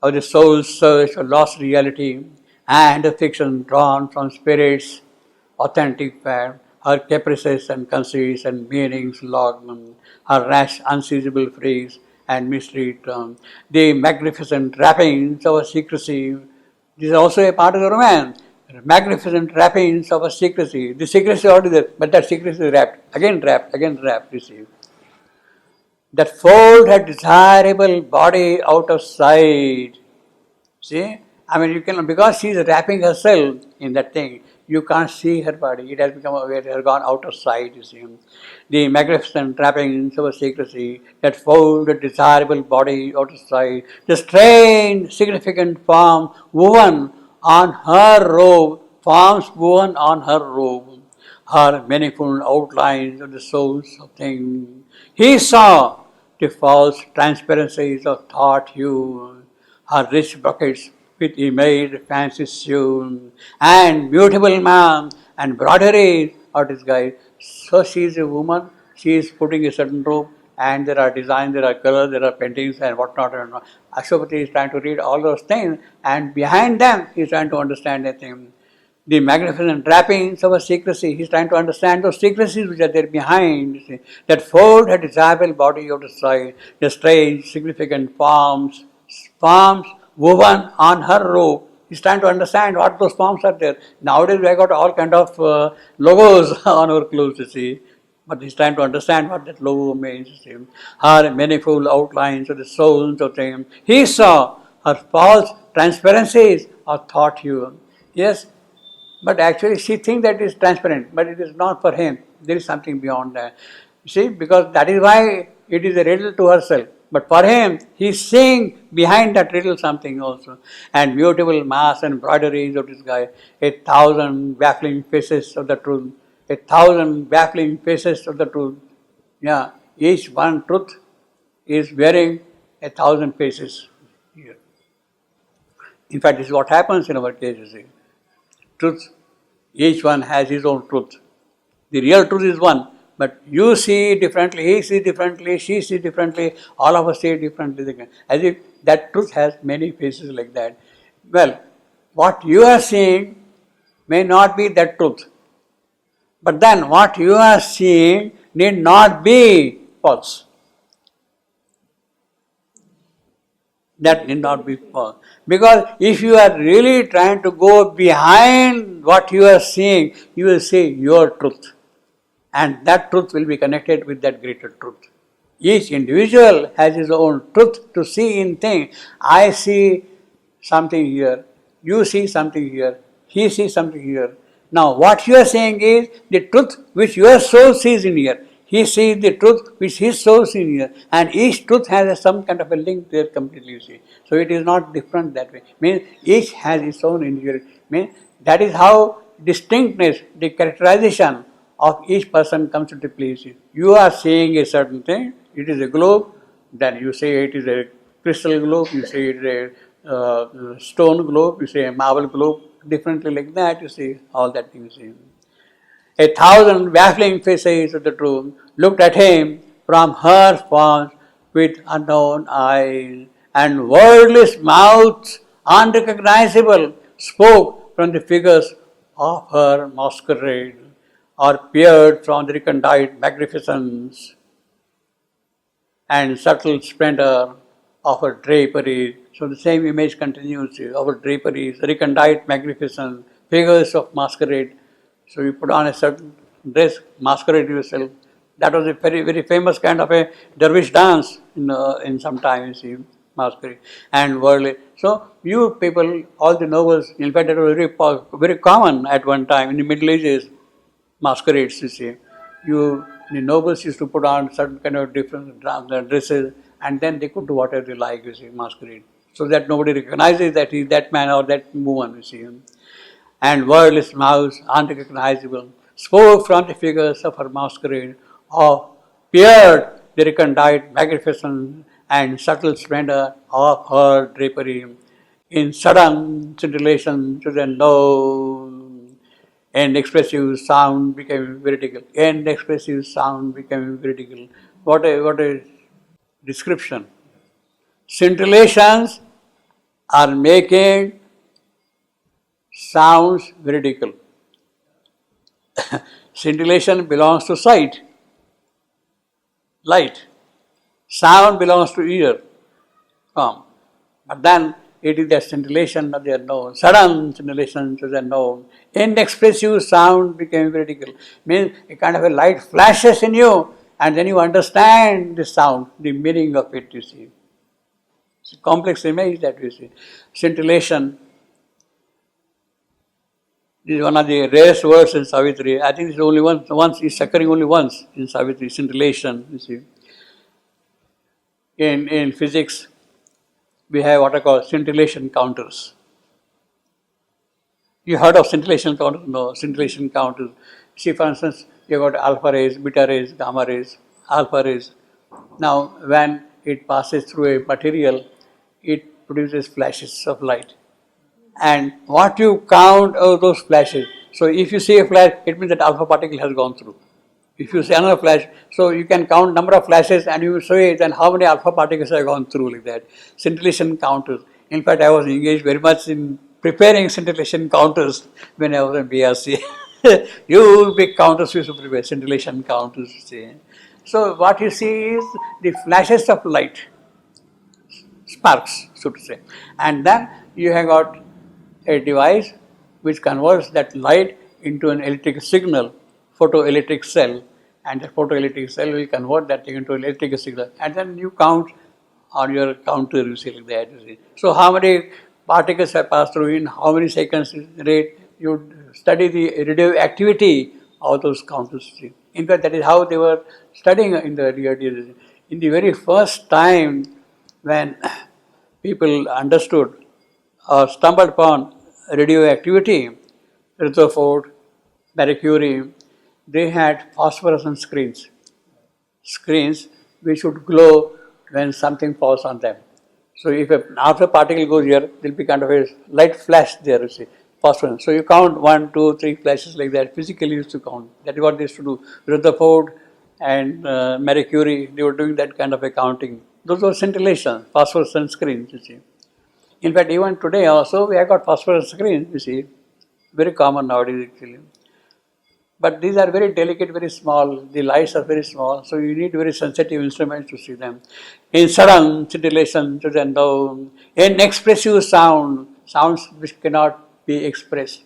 Of the soul's search for lost reality and a fiction drawn from spirit's authentic fact, her caprices and conceits and meanings logged, her rash, unseizable phrase and mystery term, the magnificent wrappings of a secrecy. This is also a part of the romance. Magnificent wrappings of a secrecy. The secrecy is already there, but that secrecy is again wrapped, you see. That fold her desirable body out of sight. See? I mean, you can, because she is wrapping herself in that thing, you can't see her body. It has become aware, it has gone out of sight, you see. The magnificent wrappings of a secrecy that fold a desirable body out of sight. The strange, significant form woven on her robe, forms woven on her robe, her manifold outlines of the souls of things. He saw the false transparencies of thought hue, her rich buckets with image fancy sewn, and mutable man and broidery of disguise. So she is a woman, she is putting a certain robe, and there are designs, there are colors, there are paintings and whatnot. And Ashwapati is trying to read all those things, and behind them he is trying to understand a thing. The magnificent wrappings of a secrecy, he is trying to understand those secrecies which are there behind, see, that fold her desirable body out of sight, the strange, significant forms woven on her robe. He's trying to understand what those forms are there. Nowadays we have got all kind of logos on our clothes, you see. But he's trying to understand what that logo means, you see. Her manifold outlines of the souls of them. He saw her false transparencies of thought hue. Yes, but actually she thinks that it is transparent, but it is not for him. There is something beyond that. You see, because that is why it is a riddle to herself. But for him, he is seeing behind that riddle something also. And mutable mass and embroideries of this guy, 1,000 baffling faces of the truth. 1,000 baffling faces of the truth. Yeah, each one truth is wearing 1,000 faces here. In fact, this is what happens in our case, you see. Truth, each one has his own truth. The real truth is one, but you see it differently, he sees differently, she sees differently, all of us see it differently. As if that truth has many faces like that. Well, what you are seeing may not be that truth. But then what you are seeing need not be false. That need not be false. Because if you are really trying to go behind what you are seeing, you will see your truth. And that truth will be connected with that greater truth. Each individual has his own truth to see in things. I see something here, you see something here, he sees something here. Now what you are saying is the truth which your soul sees in here. He sees the truth which his soul sees in here. And each truth has some kind of a link there completely, you see. So it is not different that way. Means each has its own individuality. Means that is how distinctness, the characterization of each person comes into place. You are seeing a certain thing, it is a globe, then you say it is a crystal globe, you say it is a stone globe, you say a marble globe, differently like that, you see, all that thing you see. 1,000 baffling faces of the truth looked at him from her forms with unknown eyes, and wordless mouths unrecognizable spoke from the figures of her masquerade, or peered from the recondite magnificence and subtle splendor of her drapery. So the same image continues of her draperies, recondite magnificence, figures of masquerade. So you put on a certain dress, masquerade yourself. That was a very, very famous kind of a dervish dance in some time, you see, masquerade and worldly. So you people, all the nobles, in fact, that was very common at one time in the Middle Ages, masquerades, you see. The nobles used to put on certain kind of different dresses, and then they could do whatever they like, you see, masquerade. So that nobody recognizes that he's that man or that woman, you see. And wordless mouths, unrecognizable, spoke from the figures of her masquerade, or peered the recondite magnificence and subtle splendor of her drapery. In sudden scintillation to the known, and expressive sound became vertical. And expressive sound became vertical. What a description. Scintillations are making sounds vertical. Scintillation belongs to sight, light. Sound belongs to ear, form. But then it is the scintillation of the unknown, sudden scintillation to the unknown. Inexpressive sound became vertical. Means a kind of a light flashes in you, and then you understand the sound, the meaning of it, you see. It's a complex image that we see. Scintillation is one of the rarest words in Savitri. I think it's only once it's occurring only once in Savitri, scintillation, you see. In physics, we have what I call scintillation counters. You heard of scintillation counters? No, scintillation counters. See, for instance, you got alpha rays, beta rays, gamma rays, alpha rays. Now, when it passes through a material, it produces flashes of light. And what you count are those flashes. So, if you see a flash, it means that alpha particle has gone through. If you see another flash, so you can count number of flashes and you say then how many alpha particles have gone through like that. Scintillation counters. In fact, I was engaged very much in preparing scintillation counters when I was in BRC. You big counters used to prepare, scintillation counters. See. So what you see is the flashes of light, sparks, so to say. And then you have got a device which converts that light into an electric signal, photoelectric cell, and the photoelectric cell will convert that thing into an electric signal, and then you count on your counter, you see, like that. You see. So how many particles have passed through in how many seconds rate, you study the radioactivity of those counters. See. In fact, that is how they were studying in the earlier days. In the very first time when people understood or stumbled upon radioactivity, Rutherford, Mercury, they had phosphorescent screens which would glow when something falls on them. So if an alpha particle goes here, there will be kind of a light flash there, you see, phosphorescent. So you count 1, 2, 3 flashes like that. Physically used to count. That is what they used to do. Rutherford and Mercury, they were doing that kind of a counting. Those were scintillation, phosphorescent screens, you see. In fact, even today also, we have got phosphorescent screens, you see. Very common nowadays, actually. But these are very delicate, very small. The lights are very small, so you need very sensitive instruments to see them. In sudden scintillation to the unknown, inexpressive sounds which cannot be expressed,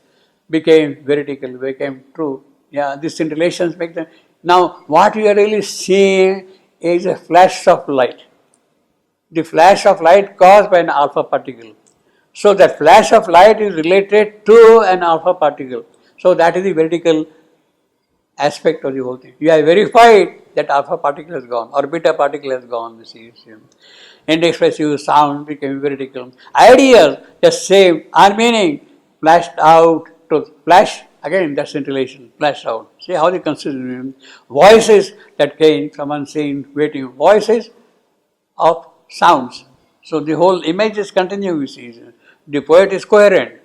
became vertical, became true. Yeah, these scintillations make them. Now, what you are really seeing is a flash of light. The flash of light caused by an alpha particle. So that flash of light is related to an alpha particle. So that is the vertical aspect of the whole thing. You have verified that alpha particle has gone or beta particle has gone. You see. Inexpressive sound became vertical. Ideas, just same, are meaning, flashed out to flash, again that's scintillation, flashed out. See how they consider voices that came from unseen waiting, voices of sounds. So the whole image is continuous. You see. The poet is coherent.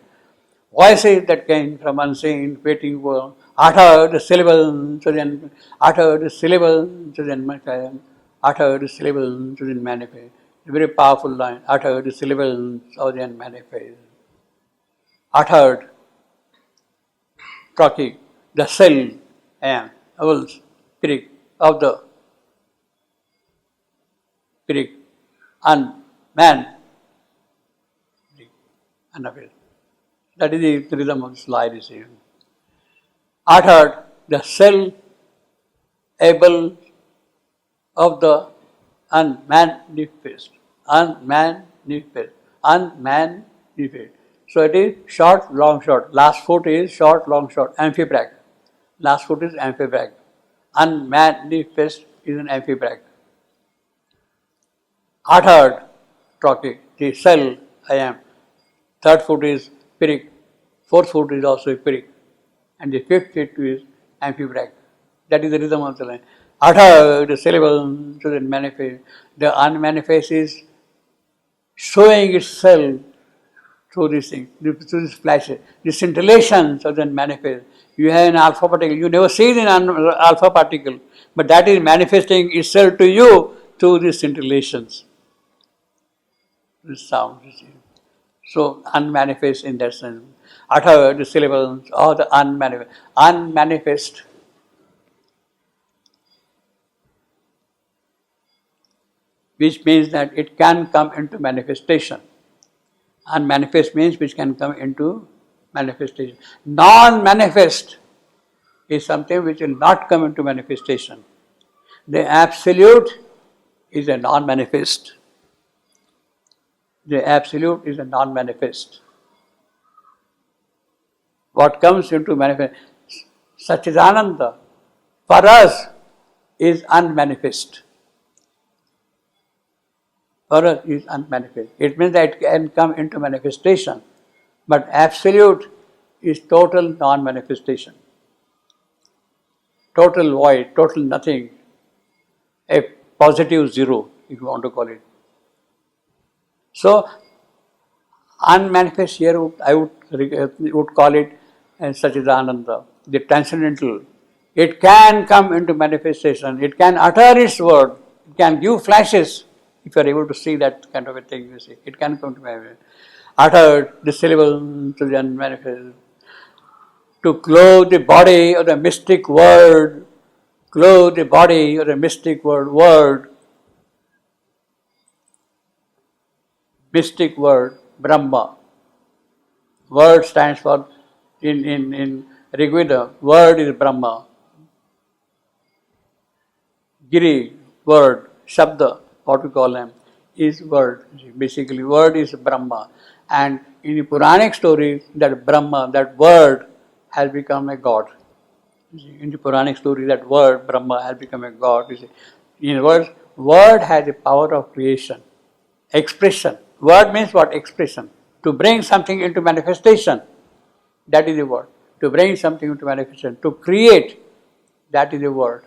Voices that came from unseen waiting world uttered syllable to the uttered syllable to the uttered syllable to the manifest. A very powerful line. Uttered syllables of the unmanifest. Uttered, talking, the cell and vowels, spirit of the spirit and man. Unaware. That is the rhythm of this line. You see. Uttered the cell able of the unmanifest. Unmanifest. Unmanifest. So it is short, long, short. Last foot is short, long, short. Amphibrach. Last foot is amphibrach. Unmanifest is an amphibrach. Uttered, talking. The cell, I am. Third foot is pyrrhic. Fourth foot is also pyrrhic. And the fifth foot is amphibrach. That is the rhythm of the line. Uttered, the syllable to the manifest. The unmanifest is showing itself through this thing, through this flashes, the scintillations of the manifest. You have an alpha particle, you never see the alpha particle, but that is manifesting itself to you through these scintillations, this sound, you see. So, unmanifest in that sense. Utter the syllables or the unmanifest. Unmanifest. Which means that it can come into manifestation. Unmanifest means which can come into manifestation. Non-manifest is something which will not come into manifestation. The absolute is a non-manifest. The absolute is a non-manifest. What comes into manifest, Satchidananda, for us, is unmanifest. For us is unmanifest. It means that it can come into manifestation, but absolute is total non-manifestation. Total void, total nothing, a positive zero, if you want to call it. So, unmanifest here, I would call it Satchidananda, the transcendental. It can come into manifestation, it can utter its word, it can give flashes. If you are able to see that kind of a thing, you see, it can come to manifest. Uttered the syllable to the unmanifest. To clothe the body of the mystic word, clothe the body of the mystic word, mystic word, Brahma. Word stands for, in Rigveda, word is Brahma. Giri, word, Shabda, what we call them, is word. Basically, word is Brahma. And in the Puranic story, that Brahma, that word, has become a god. In the Puranic story, that word, Brahma, has become a god. In words, word has the power of creation, expression. Word means what? Expression. To bring something into manifestation, that is the word. To bring something into manifestation, to create, that is the word.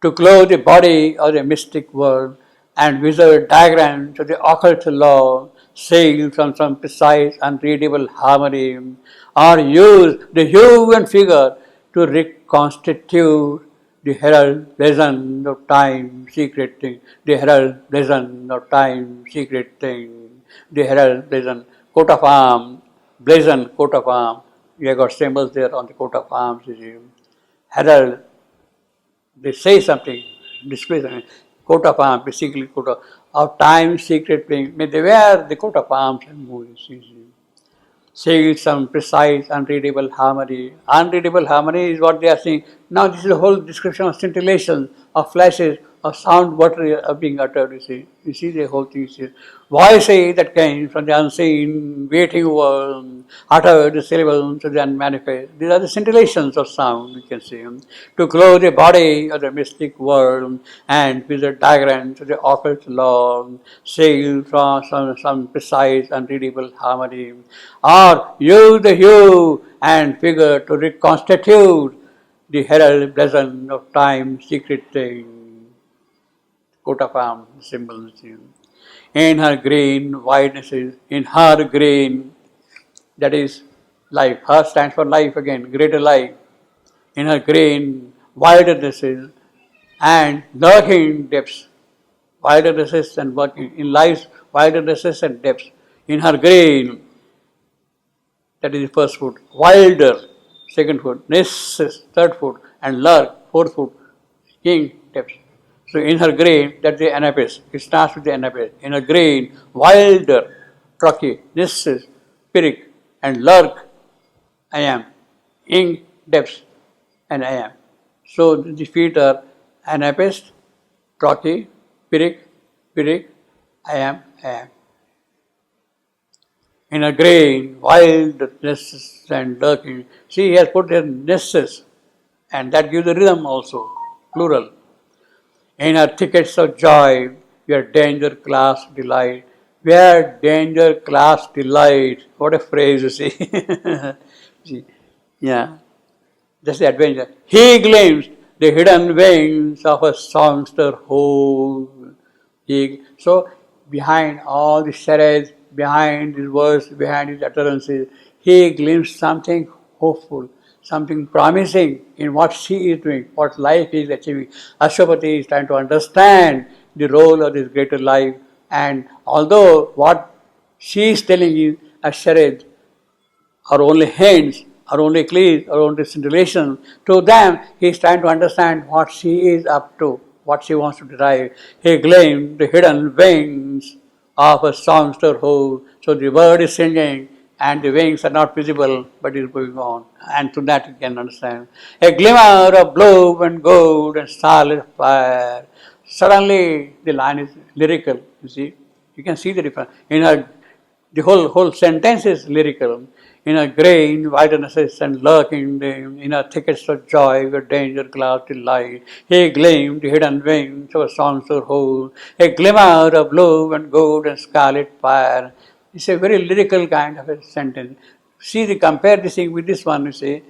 To clothe the body of the mystic world and visual diagram to the occult law, sail from some precise unreadable harmony, or use the hue and figure to reconstitute the herald blazon of time, secret thing, the herald blazon of time, secret thing, the herald blazon, coat of arms, blazon, coat of arms. You have got symbols there on the coat of arms. Herald, they say something, display something. Coat of arms, basically coat of time, secret thing. May they wear the coat of arms and move. Say some precise, unreadable harmony. Unreadable harmony is what they are saying. Now this is a whole description of scintillation, of flashes, of sound, what are being uttered, you see. You see the whole thing. Voice that came from the unseen, waiting world, uttered the syllables of the unmanifest. These are the scintillations of sound, you can see. To clothe the body of the mystic world and with the diagram to the occult law, sail from some precise, unreadable harmony, or use the hue and figure to reconstitute the herald blazon of time, secret thing. Coat of arms, symbols. In her green whitenesses, in her green, that is Life. Her stands for life again, greater life. In her green, widernesses and lurking depths. Widernesses and working. In life's widernesses and depths. In her green, that is the first foot. Wilder, second foot. Nesses, third foot. And lurk, fourth foot. King, depths. So in her grain, that's the anapes. It starts with the anapes. In her grain, wilder, trucky, nisses, pyrrhic, and lurk, I am. Ing, depths, and I am. So the feet are anapes, trucky, pyrrhic, I am. In her grain, wild nesses and lurking. See, he has put there nesses, and that gives the rhythm also, plural. In our tickets of joy, we are danger, class, delight. We are danger, class, delight. What a phrase, you see. See, yeah, that's the adventure. He glimpsed the hidden wings of a songster whole. So, behind all the charades, behind his words, behind his utterances, he glimpsed something hopeful, something promising in what she is doing, what life is achieving. Ashwapati is trying to understand the role of this greater life, and although what she is telling is a charade, or only hints, or only clues, or only scintillation. To them, he is trying to understand what she is up to, what she wants to derive. He claimed the hidden wings of a songster who, so the bird is singing and the wings are not visible, but it is going on. And to that you can understand. A glimmer of blue and gold and starlit fire. Suddenly the line is lyrical, you see. You can see the difference. The whole sentence is lyrical. In a grain, widenesses and lurking in a thickets of joy, where danger clouds delight. He gleamed hidden wings of a songster whole, a glimmer of blue and gold and scarlet fire. It's a very lyrical kind of a sentence. Compare this thing with this one, you see.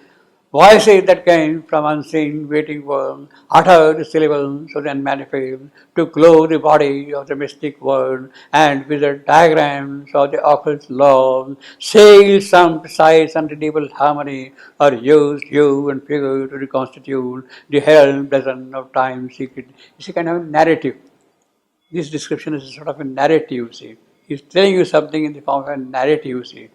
Voices that came from unseen waiting world, uttered syllables of the unmanifold, to clothe the body of the mystic world, and with the diagrams of the occult law, sailed some precise unreadable harmony, or used hue and figure to reconstitute the hell dozen of time secret. It's a kind of narrative. This description is sort of a narrative, you see. He's telling you something in the form of a narrative, you see.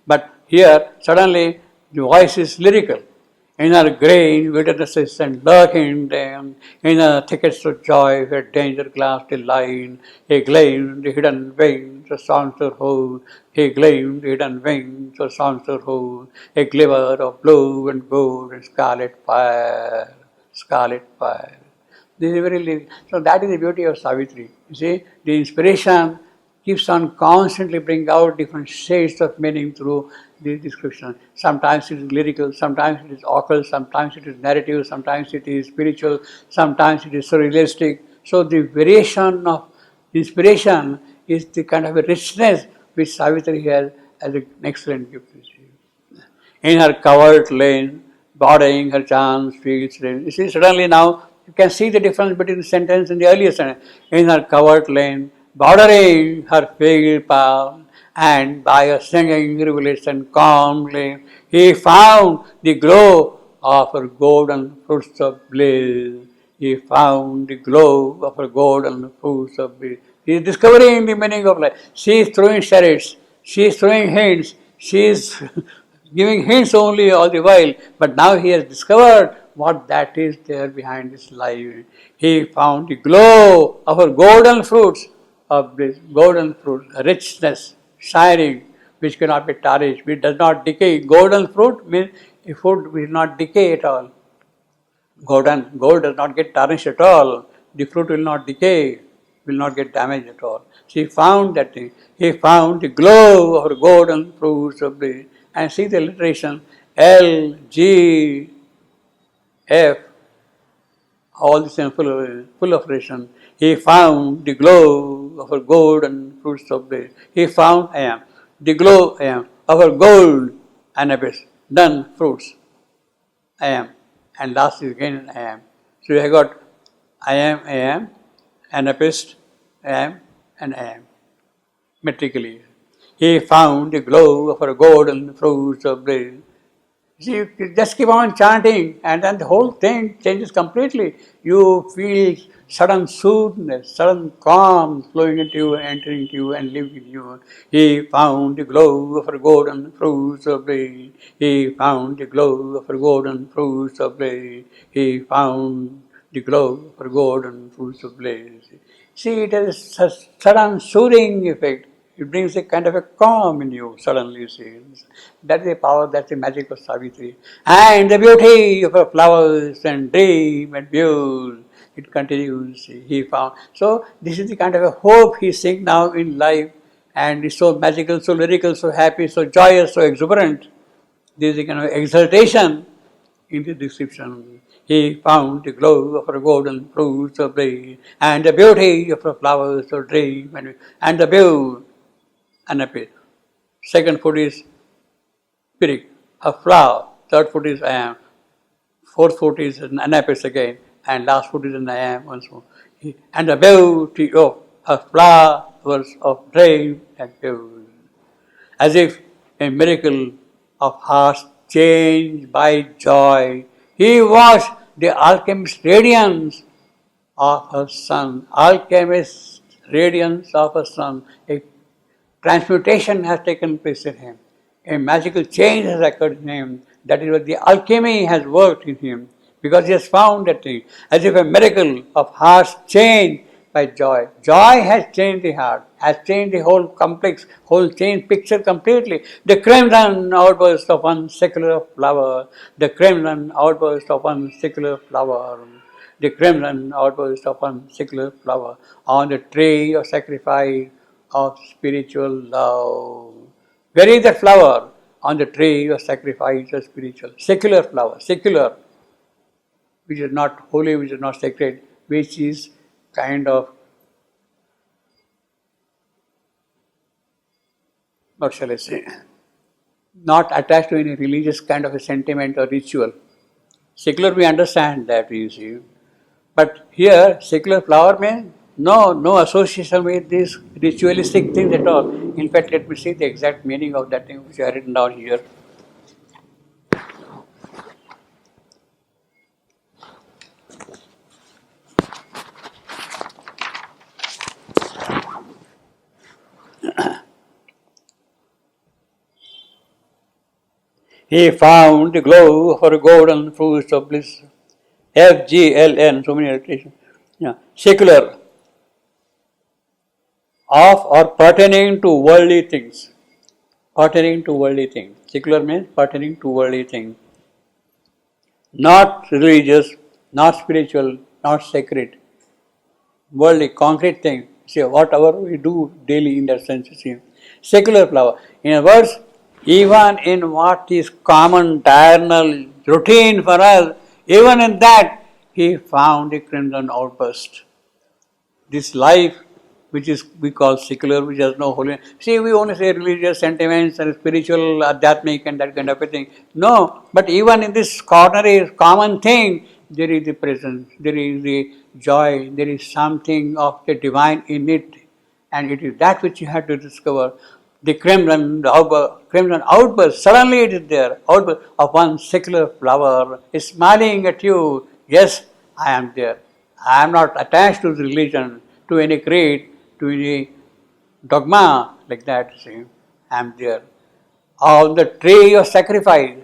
But here, suddenly, the voice is lyrical. In our grain, wilderness and lurking them, in a thickets of joy, where danger glassed a line, he gleamed the hidden wings, a songster whole, he gleamed the hidden wings, a songster whole, a glimmer of blue and gold and scarlet fire, scarlet fire. This is very so that is the beauty of Savitri. You see, the inspiration keeps on constantly bringing out different shades of meaning through this description. Sometimes it is lyrical, sometimes it is occult, sometimes it is narrative, sometimes it is spiritual, sometimes it is surrealistic. So the variation of inspiration is the kind of a richness which Savitri has as an excellent gift. In her covered lane, borrowing her chance fields. You see, suddenly now you can see the difference between the sentence and the earlier sentence. In her covered lane, bordering her field path, and by a singing revelation calmly, he found the glow of her golden fruits of bliss. He found the glow of her golden fruits of bliss. He is discovering the meaning of life. She is throwing chariots. She is throwing hints. She is giving hints only all the while, but now he has discovered what that is there behind this life. He found the glow of her golden fruits, of this golden fruit, richness, shining, which cannot be tarnished, which does not decay. Golden fruit means a fruit will not decay at all. Gold does not get tarnished at all. The fruit will not decay, will not get damaged at all. She found that thing. He found the glow of her golden fruits of the, and see the alliteration, L, G, F, all this is full of relation. He found the glow of her golden fruits of the, he found I am, the glow I am, of her gold and abyss, done fruits. I am, and last is again I am. So you have got I am, Anapist, I am, and I am, metrically. he found the glow of her golden fruits of bliss. See, you just keep on chanting, and then the whole thing changes completely. You feel sudden soothness, sudden calm flowing into you, entering into you, and living in you. He found the glow of her golden fruits of bliss. He found the glow of her golden fruits of bliss. He found the glow of her golden fruits of bliss. See, it has a sudden soothing effect. It brings a kind of a calm in you suddenly, you see. That's the power, that's the magic of Savitri. And the beauty of her flowers and dream and views, it continues, he found. So this is the kind of a hope he seeing now in life, and it's so magical, so lyrical, so happy, so joyous, so exuberant. There is a kind of exaltation in the description. He found the glow of her golden fruits of day, and the beauty of her flowers of dream, and the view and a pit. Second foot is spirit, a flower. Third foot is I am. Fourth foot is an anapis again. And last foot is an I am once more. And the beauty of a flowers of dream and view. As if a miracle of hearts changed by joy. He watched the alchemist's radiance of her sun. Alchemist's radiance of her sun. A transmutation has taken place in him. A magical change has occurred in him. That is what the alchemy has worked in him. Because he has found that thing. As if a miracle of heart's change by joy. Joy has changed the heart, has changed the whole complex, whole changed picture completely. The crimson outburst of one secular flower. The crimson outburst of one secular flower. The crimson outburst of one secular flower on the tree of sacrifice of spiritual love. Where is that flower? On the tree of sacrifice of spiritual. Secular flower, secular, which is not holy, which is not sacred, which is kind of, what shall I say, not attached to any religious kind of a sentiment or ritual. Secular, we understand that, you see. But here, secular flower means no association with these ritualistic things at all. In fact, let me see the exact meaning of that thing which I have written down here. He found the glow of her golden fruits of bliss. FGLN, so many alliterations. Yeah. Secular, of or pertaining to worldly things. Pertaining to worldly things. Secular means pertaining to worldly things. Not religious, not spiritual, not sacred. Worldly, concrete things. See, whatever we do daily in that sense, you see. Secular flower. In other words, even in what is common, diurnal, routine for us, even in that, he found a crimson outburst. This life, which is we call secular, which has no holiness. See, we only say religious sentiments and spiritual, adhyatmic and that kind of a thing. No, but even in this ordinary, common thing, there is the presence, there is the joy, there is something of the divine in it. And it is that which you have to discover. The crimson outburst, suddenly it is there, outburst of one secular flower is smiling at you. Yes, I am there. I am not attached to religion, to any creed, to any dogma like that. See, I am there. On the tree of sacrifice,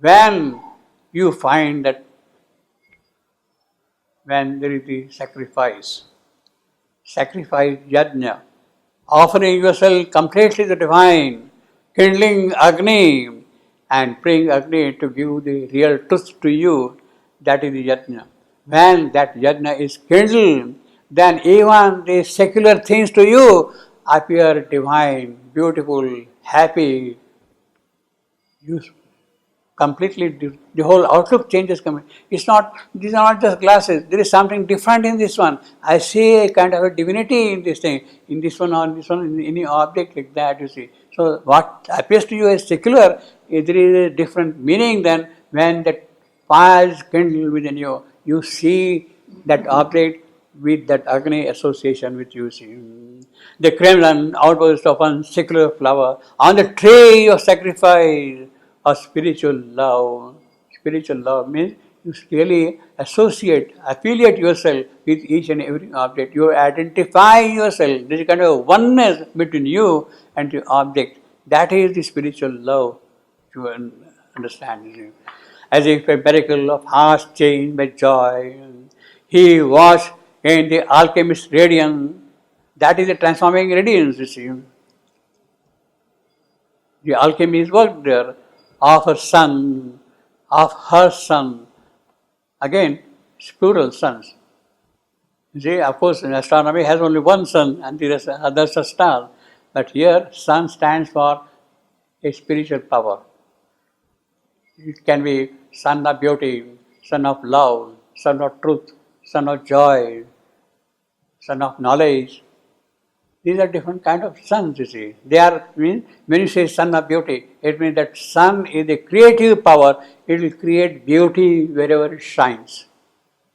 when you find that, when there is the sacrifice, yajna, offering yourself completely to the divine, kindling Agni and praying Agni to give the real truth to you, that is the yajna. When that yajna is kindled, then even the secular things to you appear divine, beautiful, happy, useful. Completely, the whole outlook changes. It's not, these are not just glasses. There is something different in this one. I see a kind of a divinity in this thing, in this one, or this one, in any object like that, you see. So what appears to you as secular, there is a different meaning than when that fire is kindled within you. You see that object with that Agni association with you, see. The crimson outburst of one secular flower on the tree of sacrifice of spiritual love. Spiritual love means you really affiliate yourself with each and every object. You identify yourself. There is a kind of oneness between you and the object. That is the spiritual love to understand. As if a miracle of hearts changed by joy. He was in the alchemist's radiance. That is a transforming radiance, you see. The alchemist worked there of her son, of her son. Again, it's plural sons. You see, of course, in astronomy has only one sun and the rest others are stars. But here, sun stands for a spiritual power. It can be son of beauty, son of love, son of truth, son of joy, son of knowledge. These are different kind of suns, you see. They are, when you say son of beauty, it means that sun is a creative power. It will create beauty wherever it shines.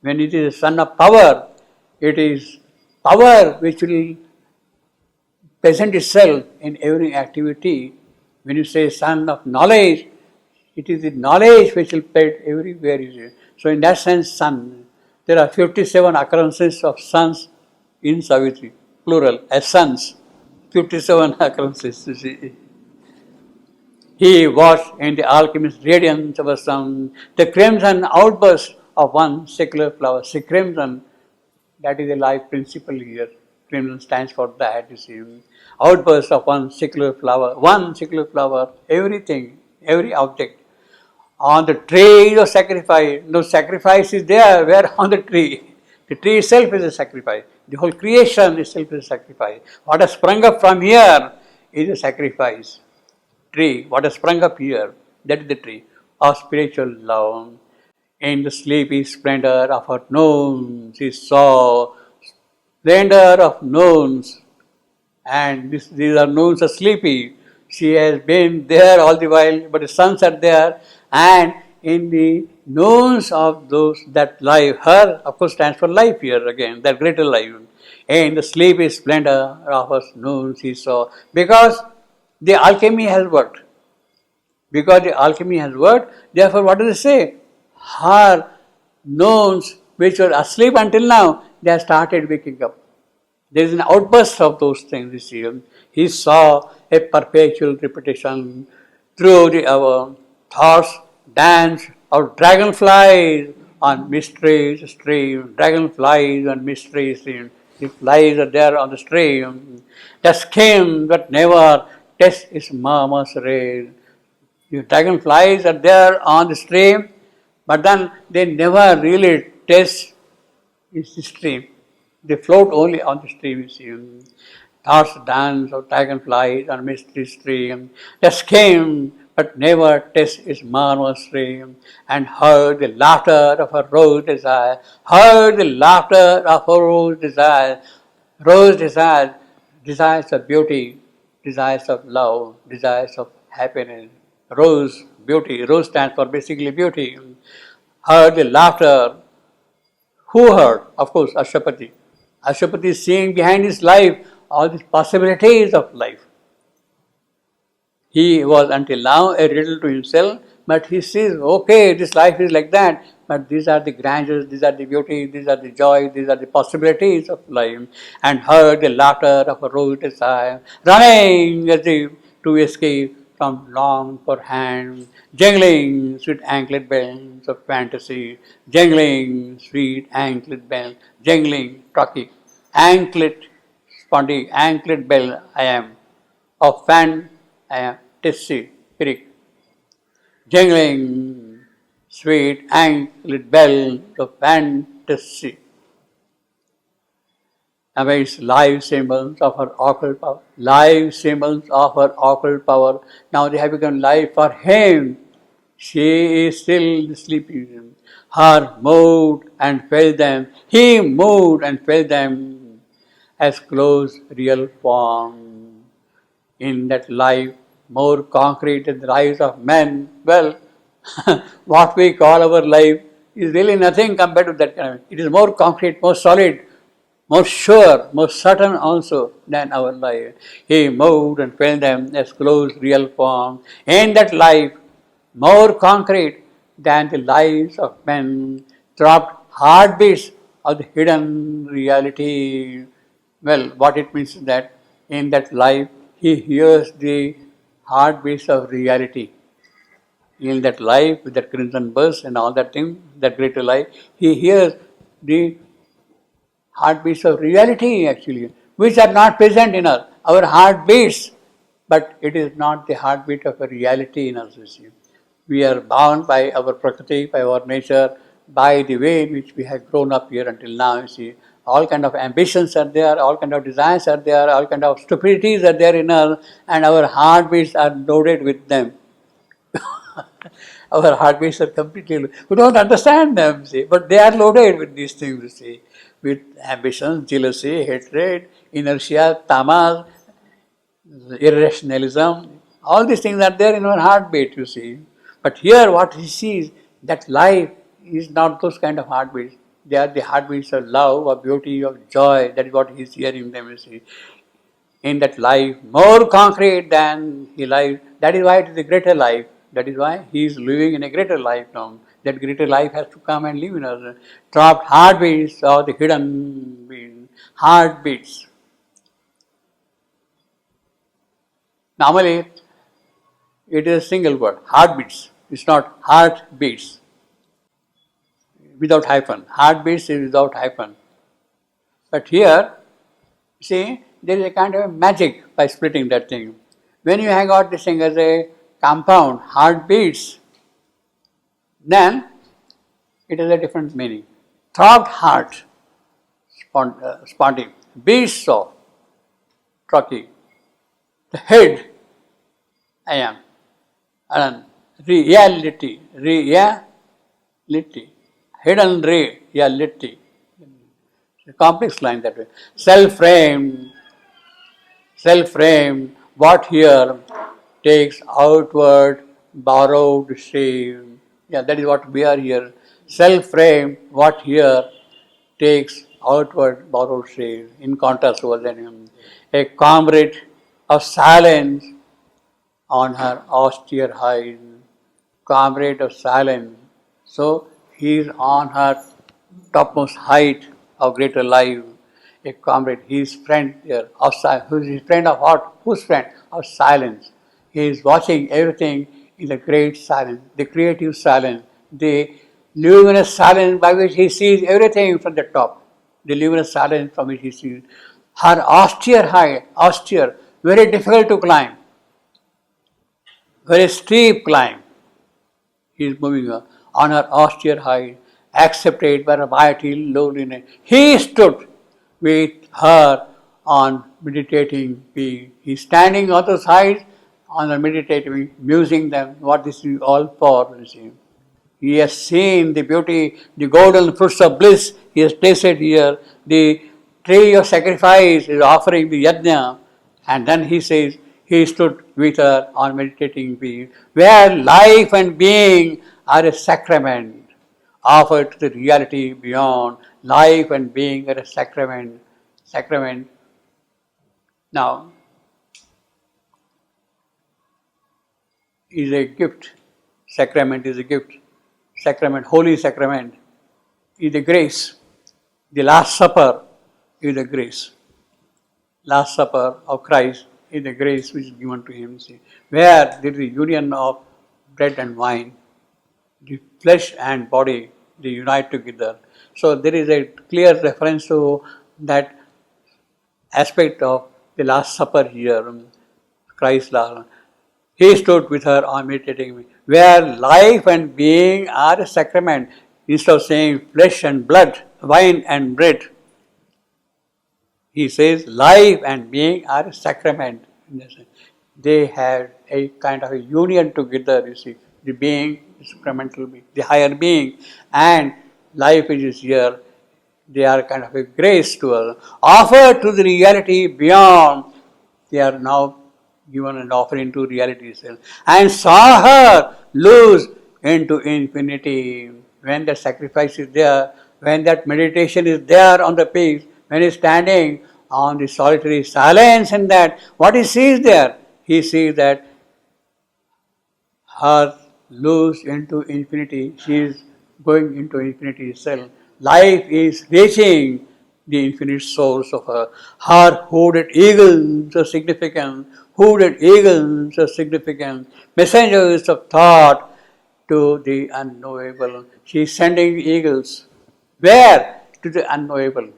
When it is a sun of power, it is power which will present itself in every activity. When you say sun of knowledge, it is the knowledge which will spread everywhere. So in that sense, sun. There are 57 occurrences of suns in Savitri, plural, as suns. 57 occurrences, you see. He watched in the alchemist's radiance of a sun, the crimson outburst of one secular flower. See, crimson, that is a life principle here. Crimson stands for that, you see. Outburst of one secular flower, everything, every object. On the tree of sacrifice, no sacrifice is there, where on the tree? The tree itself is a sacrifice. The whole creation itself is a sacrifice. What has sprung up from here is a sacrifice. Tree, what has sprung up here, that is the tree of spiritual love. In the sleepy splendor of her noons, she saw splendor of noons, and these are noons are sleepy. She has been there all the while, but the suns are there, and in the noons of those that life, her of course stands for life here again, that greater life. In the sleepy splendor of her noons, she saw, because the alchemy has worked. Because the alchemy has worked, therefore what does it say? Her noons which were asleep until now, they have started waking up. There is an outburst of those things this year. He saw a perpetual repetition through the thoughts, dance of dragonflies on mysteries stream. Dragonflies on mysteries stream. The flies are there on the stream. The skin that never tests its murmurs raise. The dragonflies are there on the stream, but then they never really taste its stream. They float only on the stream, you see. Thoughts dance of dragonflies on mystery stream. They skim, but never taste its murmur stream. And heard the laughter of her rose desire. Heard the laughter of her rose desire. Rose desire, desires of beauty, desires of love, desires of happiness. Rose, beauty. Rose stands for basically beauty. Heard the laughter. Who heard? Of course, Ashapati. Ashapati is seeing behind his life all these possibilities of life. He was until now a riddle to himself, but he sees, okay, this life is like that, but these are the grandeurs, these are the beauty, these are the joy, these are the possibilities of life. And heard the laughter of a rose desire, running as if to escape from long for hand, jingling sweet anklet bells of fantasy, jingling sweet anklet bells, jingling trucky, anklet, spondy, anklet bell I am, of fantasy, spirit, jingling sweet anklet bells of fantasy. Amidst live symbols of her occult power. Live symbols of her occult power. Now they have become live for him. She is still sleeping. Her moved and felt them. He moved and felt them as close real form. In that life, more concrete than the lives of men. Well, what we call our life is really nothing compared to that kind of. It is more concrete, more solid, more sure, more certain also than our life. He moved and felt them as close real form. In that life, more concrete than the lives of men, throbbed heartbeats of the hidden reality. Well, what it means is that in that life, he hears the heartbeats of reality. In that life, with that crimson bus and all that thing, that greater life, he hears the heartbeats of reality actually, which are not present in us. Our heart beats, but it is not the heartbeat of a reality in us. You see. We are bound by our prakriti, by our nature, by the way in which we have grown up here until now. You see, all kind of ambitions are there, all kind of desires are there, all kind of stupidities are there in us, and our heartbeats are loaded with them. Our heartbeats are completely, we don't understand them, see, but they are loaded with these things, you see, with ambition, jealousy, hatred, inertia, tamas, irrationalism, all these things are there in our heartbeat, you see. But here what he sees, that life is not those kind of heartbeats. They are the heartbeats of love, of beauty, of joy. That is what he is hearing them, you see. In that life, more concrete than he lives. That is why it is a greater life. That is why he is living in a greater life now. That greater life has to come and live in us. Trapped heartbeats or the hidden heartbeats. Normally, it is a single word, heartbeats. It's not heartbeats without hyphen. Heartbeats is without hyphen. But here, see, there is a kind of a magic by splitting that thing. When you hang out this thing as a compound, heartbeats, then it has a different meaning. Throbbed heart, spotting, beats of, trucky, the head, I am, and reality, hidden reality. It's a complex line that way. Self-framed, what here takes outward borrowed shame. Yeah, that is what we are here. Self-framed, what here takes outward borrowed shame. In contrast over them, a comrade of silence on her austere hide. Comrade of silence. So he is on her topmost height of greater life. A comrade, his friend here, of who is his friend of what? Whose friend? Of silence. He is watching everything in the great silence, the creative silence, the luminous silence by which he sees everything from the top. The luminous silence from which he sees. Her austere height, very difficult to climb, very steep climb. He is moving on her austere height, accepted by a mighty loneliness. He stood with her on meditating being. He is standing on the side on the meditating, musing them, what this is all for. You see. He has seen the beauty, the golden fruits of bliss. He has tasted here. The tree of sacrifice is offering the yajna. And then he says, he stood with her on meditating being, where life and being are a sacrament offered to the reality beyond. Life and being are a sacrament. Sacrament. Now, is a gift. Sacrament is a gift. Sacrament, holy sacrament, is a grace. The Last Supper is a grace. Last Supper of Christ is a grace which is given to him. See, where there is a union of bread and wine, the flesh and body, they unite together. So there is a clear reference to that aspect of the Last Supper here, Christ's last. He stood with her on meditating, where life and being are a sacrament. Instead of saying flesh and blood, wine and bread, he says life and being are a sacrament. They have a kind of a union together, you see. The being, the sacramental being, the higher being, and life which is here, they are kind of a grace to us. Offered to the reality beyond, they are now given and offering to reality itself. And saw her lose into infinity. When the sacrifice is there, when that meditation is there on the page, when he is standing on the solitary silence and that, what he sees there? He sees that her loose into infinity, she is going into infinity itself. Life is reaching the infinite source of her. Her hooded eagles are significant, hooded eagles are significant, messengers of thought to the unknowable. She is sending eagles. Where? To the unknowable.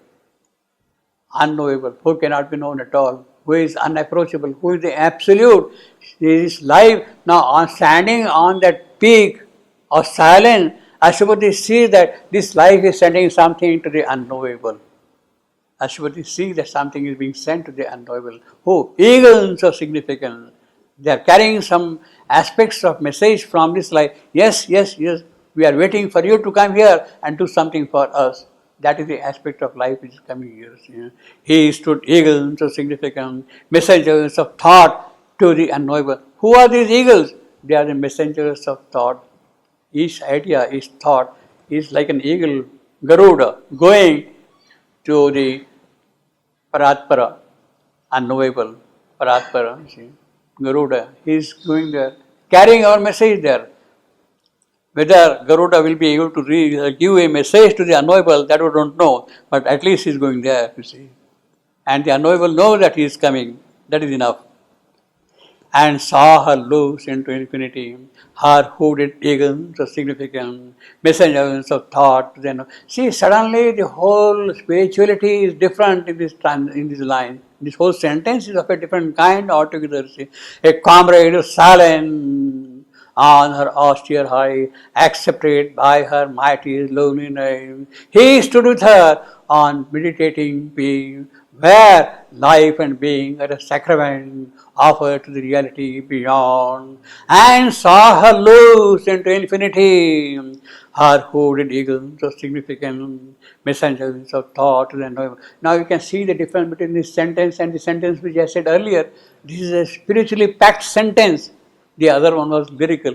Unknowable, who cannot be known at all, who is unapproachable, who is the absolute. He is life. Now, on standing on that peak of silence, Ashwati sees that this life is sending something to the unknowable. Ashwati sees that something is being sent to the unknowable. Who? Eagles of significance. They are carrying some aspects of message from this life. Yes, yes, yes. We are waiting for you to come here and do something for us. That is the aspect of life which is coming here. You know. He stood eagles of significance, messengers of thought to the unknowable. Who are these eagles? They are the messengers of thought. Each idea, each thought is like an eagle, Garuda, going to the Paratpara, unknowable Paratpara, see, Garuda, he is going there, carrying our message there. Whether Garuda will be able to give a message to the unknowable, that we don't know, but at least he is going there, you see. And the unknowable knows that he is coming, that is enough. And saw her loose into infinity, her hooded eagles of significance, messengers of thought. Then, see, suddenly the whole spirituality is different in this line. This whole sentence is of a different kind altogether. See, a comrade of silence on her austere high, accepted by her mighty lonely name. He stood with her on meditating being, where life and being are a sacrament offered to the reality beyond, and saw her loose into infinity, her hooded eagles of significant messengers of thought. Now you can see the difference between this sentence and the sentence which I said earlier. This is a spiritually packed sentence. The other one was lyrical.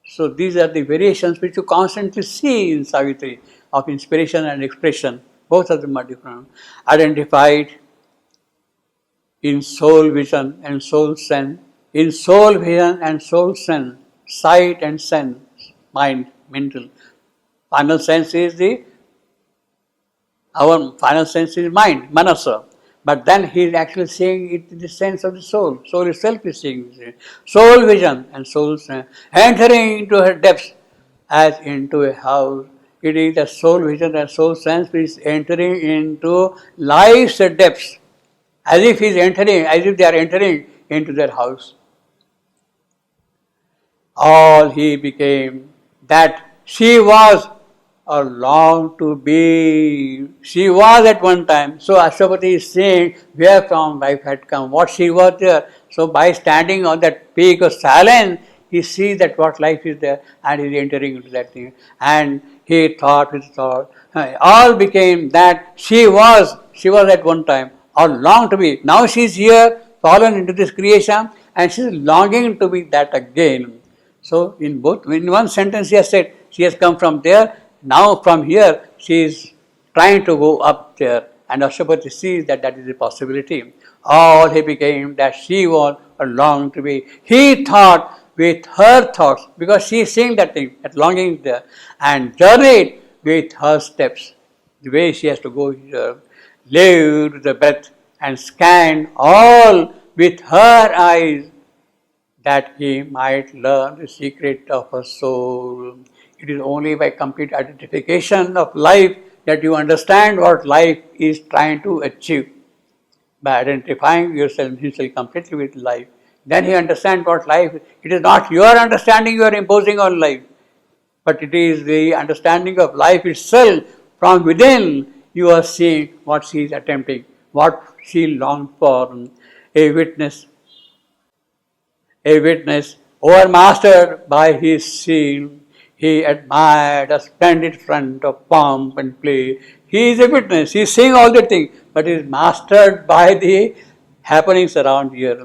So these are the variations which you constantly see in Savitri of inspiration and expression. Both of them are different. Identified in soul vision and soul sense, in soul vision and soul sense, sight and sense, mind, mental. Final sense is our final sense is mind, manasa. But then he is actually seeing it in the sense of the soul. Soul itself is seeing it. Soul vision and soul sense. Entering into her depths as into a house. It is the soul vision and soul sense which is entering into life's depths. As if he is entering, as if they are entering into their house. All he became, that she was or longed to be. She was at one time. So Ashwapati is saying where from life had come, what she was there. So by standing on that peak of silence, he sees that what life is there and he is entering into that thing. And he thought his thought. All became that she was at one time or longed to be. Now she is here, fallen into this creation and she is longing to be that again. So in one sentence he has said, she has come from there. Now from here, she is trying to go up there. And Ashwapati sees that that is a possibility. All he became that she was or longed to be. He thought with her thoughts, because she is seeing that thing, that longing there, and journeyed with her steps. The way she has to go here, lived the breath and scanned all with her eyes, that he might learn the secret of her soul. It is only by complete identification of life that you understand what life is trying to achieve. By identifying himself completely with life, then he understands what life is. It is not your understanding you are imposing on life, but it is the understanding of life itself. From within, you are seeing what she is attempting, what she longed for. A witness, overmastered by his zeal, he admired a splendid front of pomp and play. He is a witness, he is seeing all the things, but he is mastered by the happenings around here.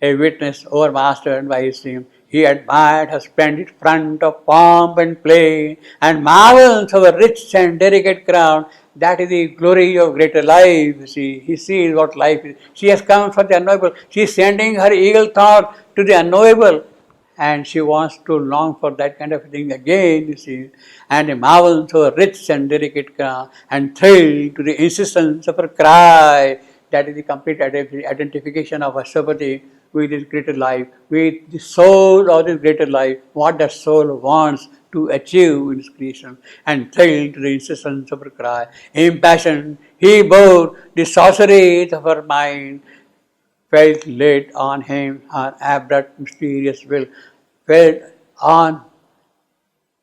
A witness, overmastered by his zeal, he admired her splendid front of pomp and play, and marvels of a rich and delicate crown That is the glory of greater life. You see, he sees what life is. She has come for the unknowable. She is sending her eagle thought to the unknowable. And she wants to long for that kind of thing again, you see. And a marvel so rich and delicate and thrill to the insistence of her cry. That is the complete identification of Ashwapati with his greater life, with the soul of this greater life, what the soul wants to achieve in his creation, and thrill to the insistence of her cry. Impassioned, he bore the sorceries of her mind, felt laid on him her abrupt mysterious will, felt on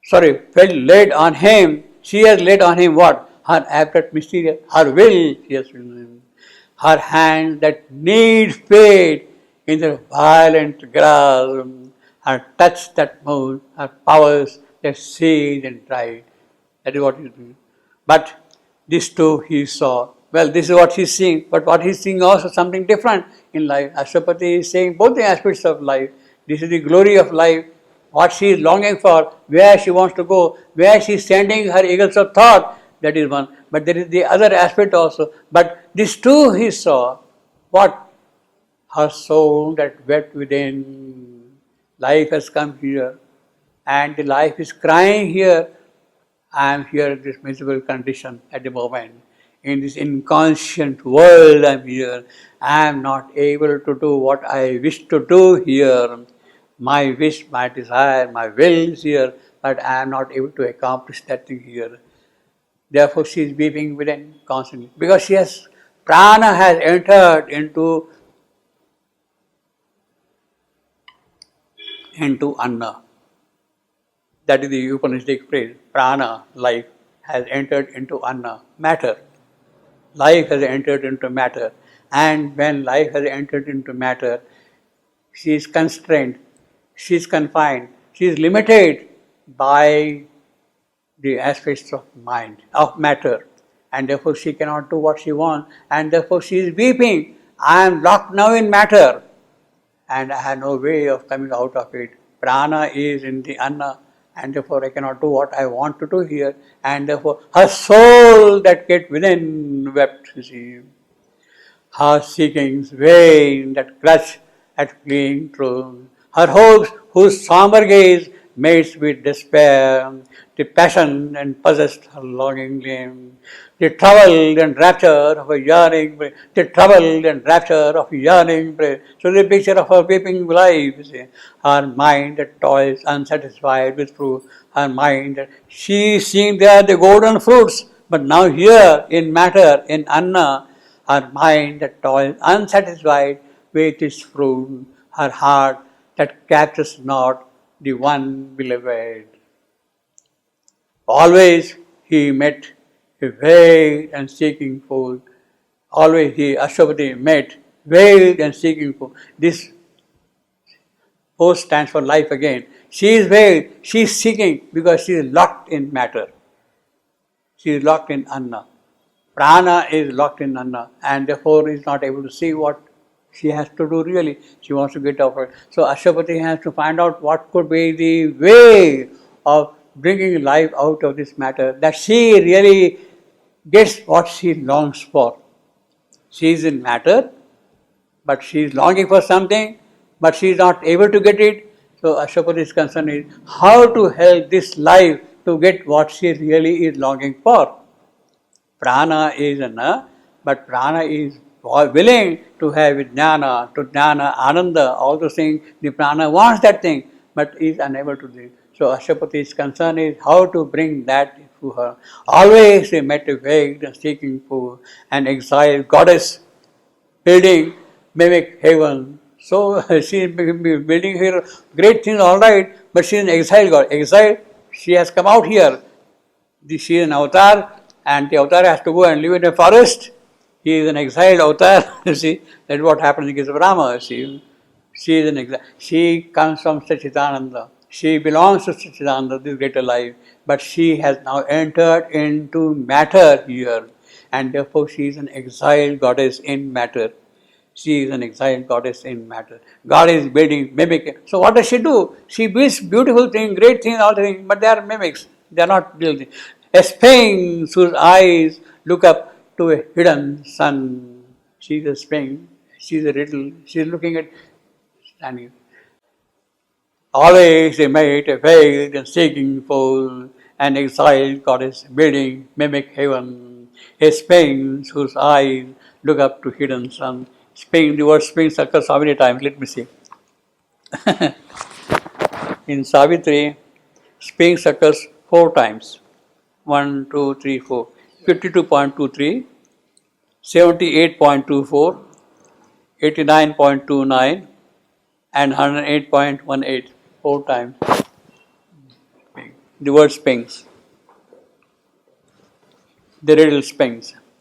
felt laid on him, she has laid on him what? Her abrupt mysterious, her will, she has laid on him. Her hands that need fade in their violent grasp, her touch that moves, her powers that seize and try. That is what he is doing. But this too he saw. Well, this is what he's seeing, but what he's seeing also something different in life. Ashwapati is saying both the aspects of life. This is the glory of life, what she is longing for, where she wants to go, where she is sending her eagles of thought, that is one. But there is the other aspect also. But this too he saw. What? Her soul that wept within. Life has come here, and the life is crying here. I am here in this miserable condition at the moment. In this inconscient world I am here. I am not able to do what I wish to do here. My wish, my desire, my will is here, but I am not able to accomplish that thing here. Therefore she is weeping within constantly. Because she has, prana has entered into anna. That is the Upanishadic phrase. Prana, life, has entered into anna, matter. Life has entered into matter. And when life has entered into matter, she is constrained, she is confined, she is limited by the aspects of mind, of matter. And therefore she cannot do what she wants. And therefore she is weeping. I am locked now in matter. And I have no way of coming out of it. Prana is in the anna, and therefore I cannot do what I want to do here. And therefore her soul that get within wept, you see. Her seekings vain that clutch at fleeing truth. Her hopes whose somber gaze mates with despair. The passion and possessed her longing limb. The troubled and rapture of a yearning breath. The troubled and rapture of a yearning breath. So the picture of her weeping life, you see. Her mind that toils unsatisfied with fruit. Her mind that she is seeing there the golden fruits, but now here in matter, in anna, her mind that toils unsatisfied with its fruit. Her heart that captures not the one beloved. Always he met a veiled and seeking fool. Always he, Ashwapati, met veiled and seeking fool. This O stands for life again. She is veiled, she is seeking because she is locked in matter. She is locked in anna. Prana is locked in anna and therefore is not able to see what she has to do really. She wants to get out of it. So Ashwapati has to find out what could be the way of bringing life out of this matter, that she really gets what she longs for. She is in matter, but she is longing for something, but she is not able to get it. So Ashwapati's concern is how to help this life to get what she really is longing for. Prana is anna, but prana is willing to have jnana, to jnana, ananda, all those things. The prana wants that thing, but is unable to do it. So Ashwapati's concern is how to bring that to her. Always she met a vague and seeking for an exiled goddess building mimic heaven. So she is building here great things, all right, but she is an exiled god. Exiled, she has come out here. She is an avatar, and the avatar has to go and live in a forest. He is an exiled avatar. You see, that's what happens in the case of Rama. She is an exile. She comes from Sachidananda. She belongs to Sachidananda, this greater life, but she has now entered into matter here, and therefore she is an exiled goddess in matter. She is an exiled goddess in matter. God is building, mimicking. So what does she do? She builds beautiful things, great things, all things, but they are mimics. They are not real things. A sphinx whose eyes look up to a hidden sun. She's a spring, she's a riddle, she's looking at standing. Always they made a veiled and seeking fool, an exiled goddess building mimic heaven. A Sphinx whose eyes look up to hidden sun. Sphinx, the word Sphinx occurs how many times? Let me see. In Savitri, Sphinx occurs 4 times. 1, 2, 3, 4. 52.23, 78.24, 89.29, and 108.18. 4 times. The word Sphinx. The riddle Sphinx.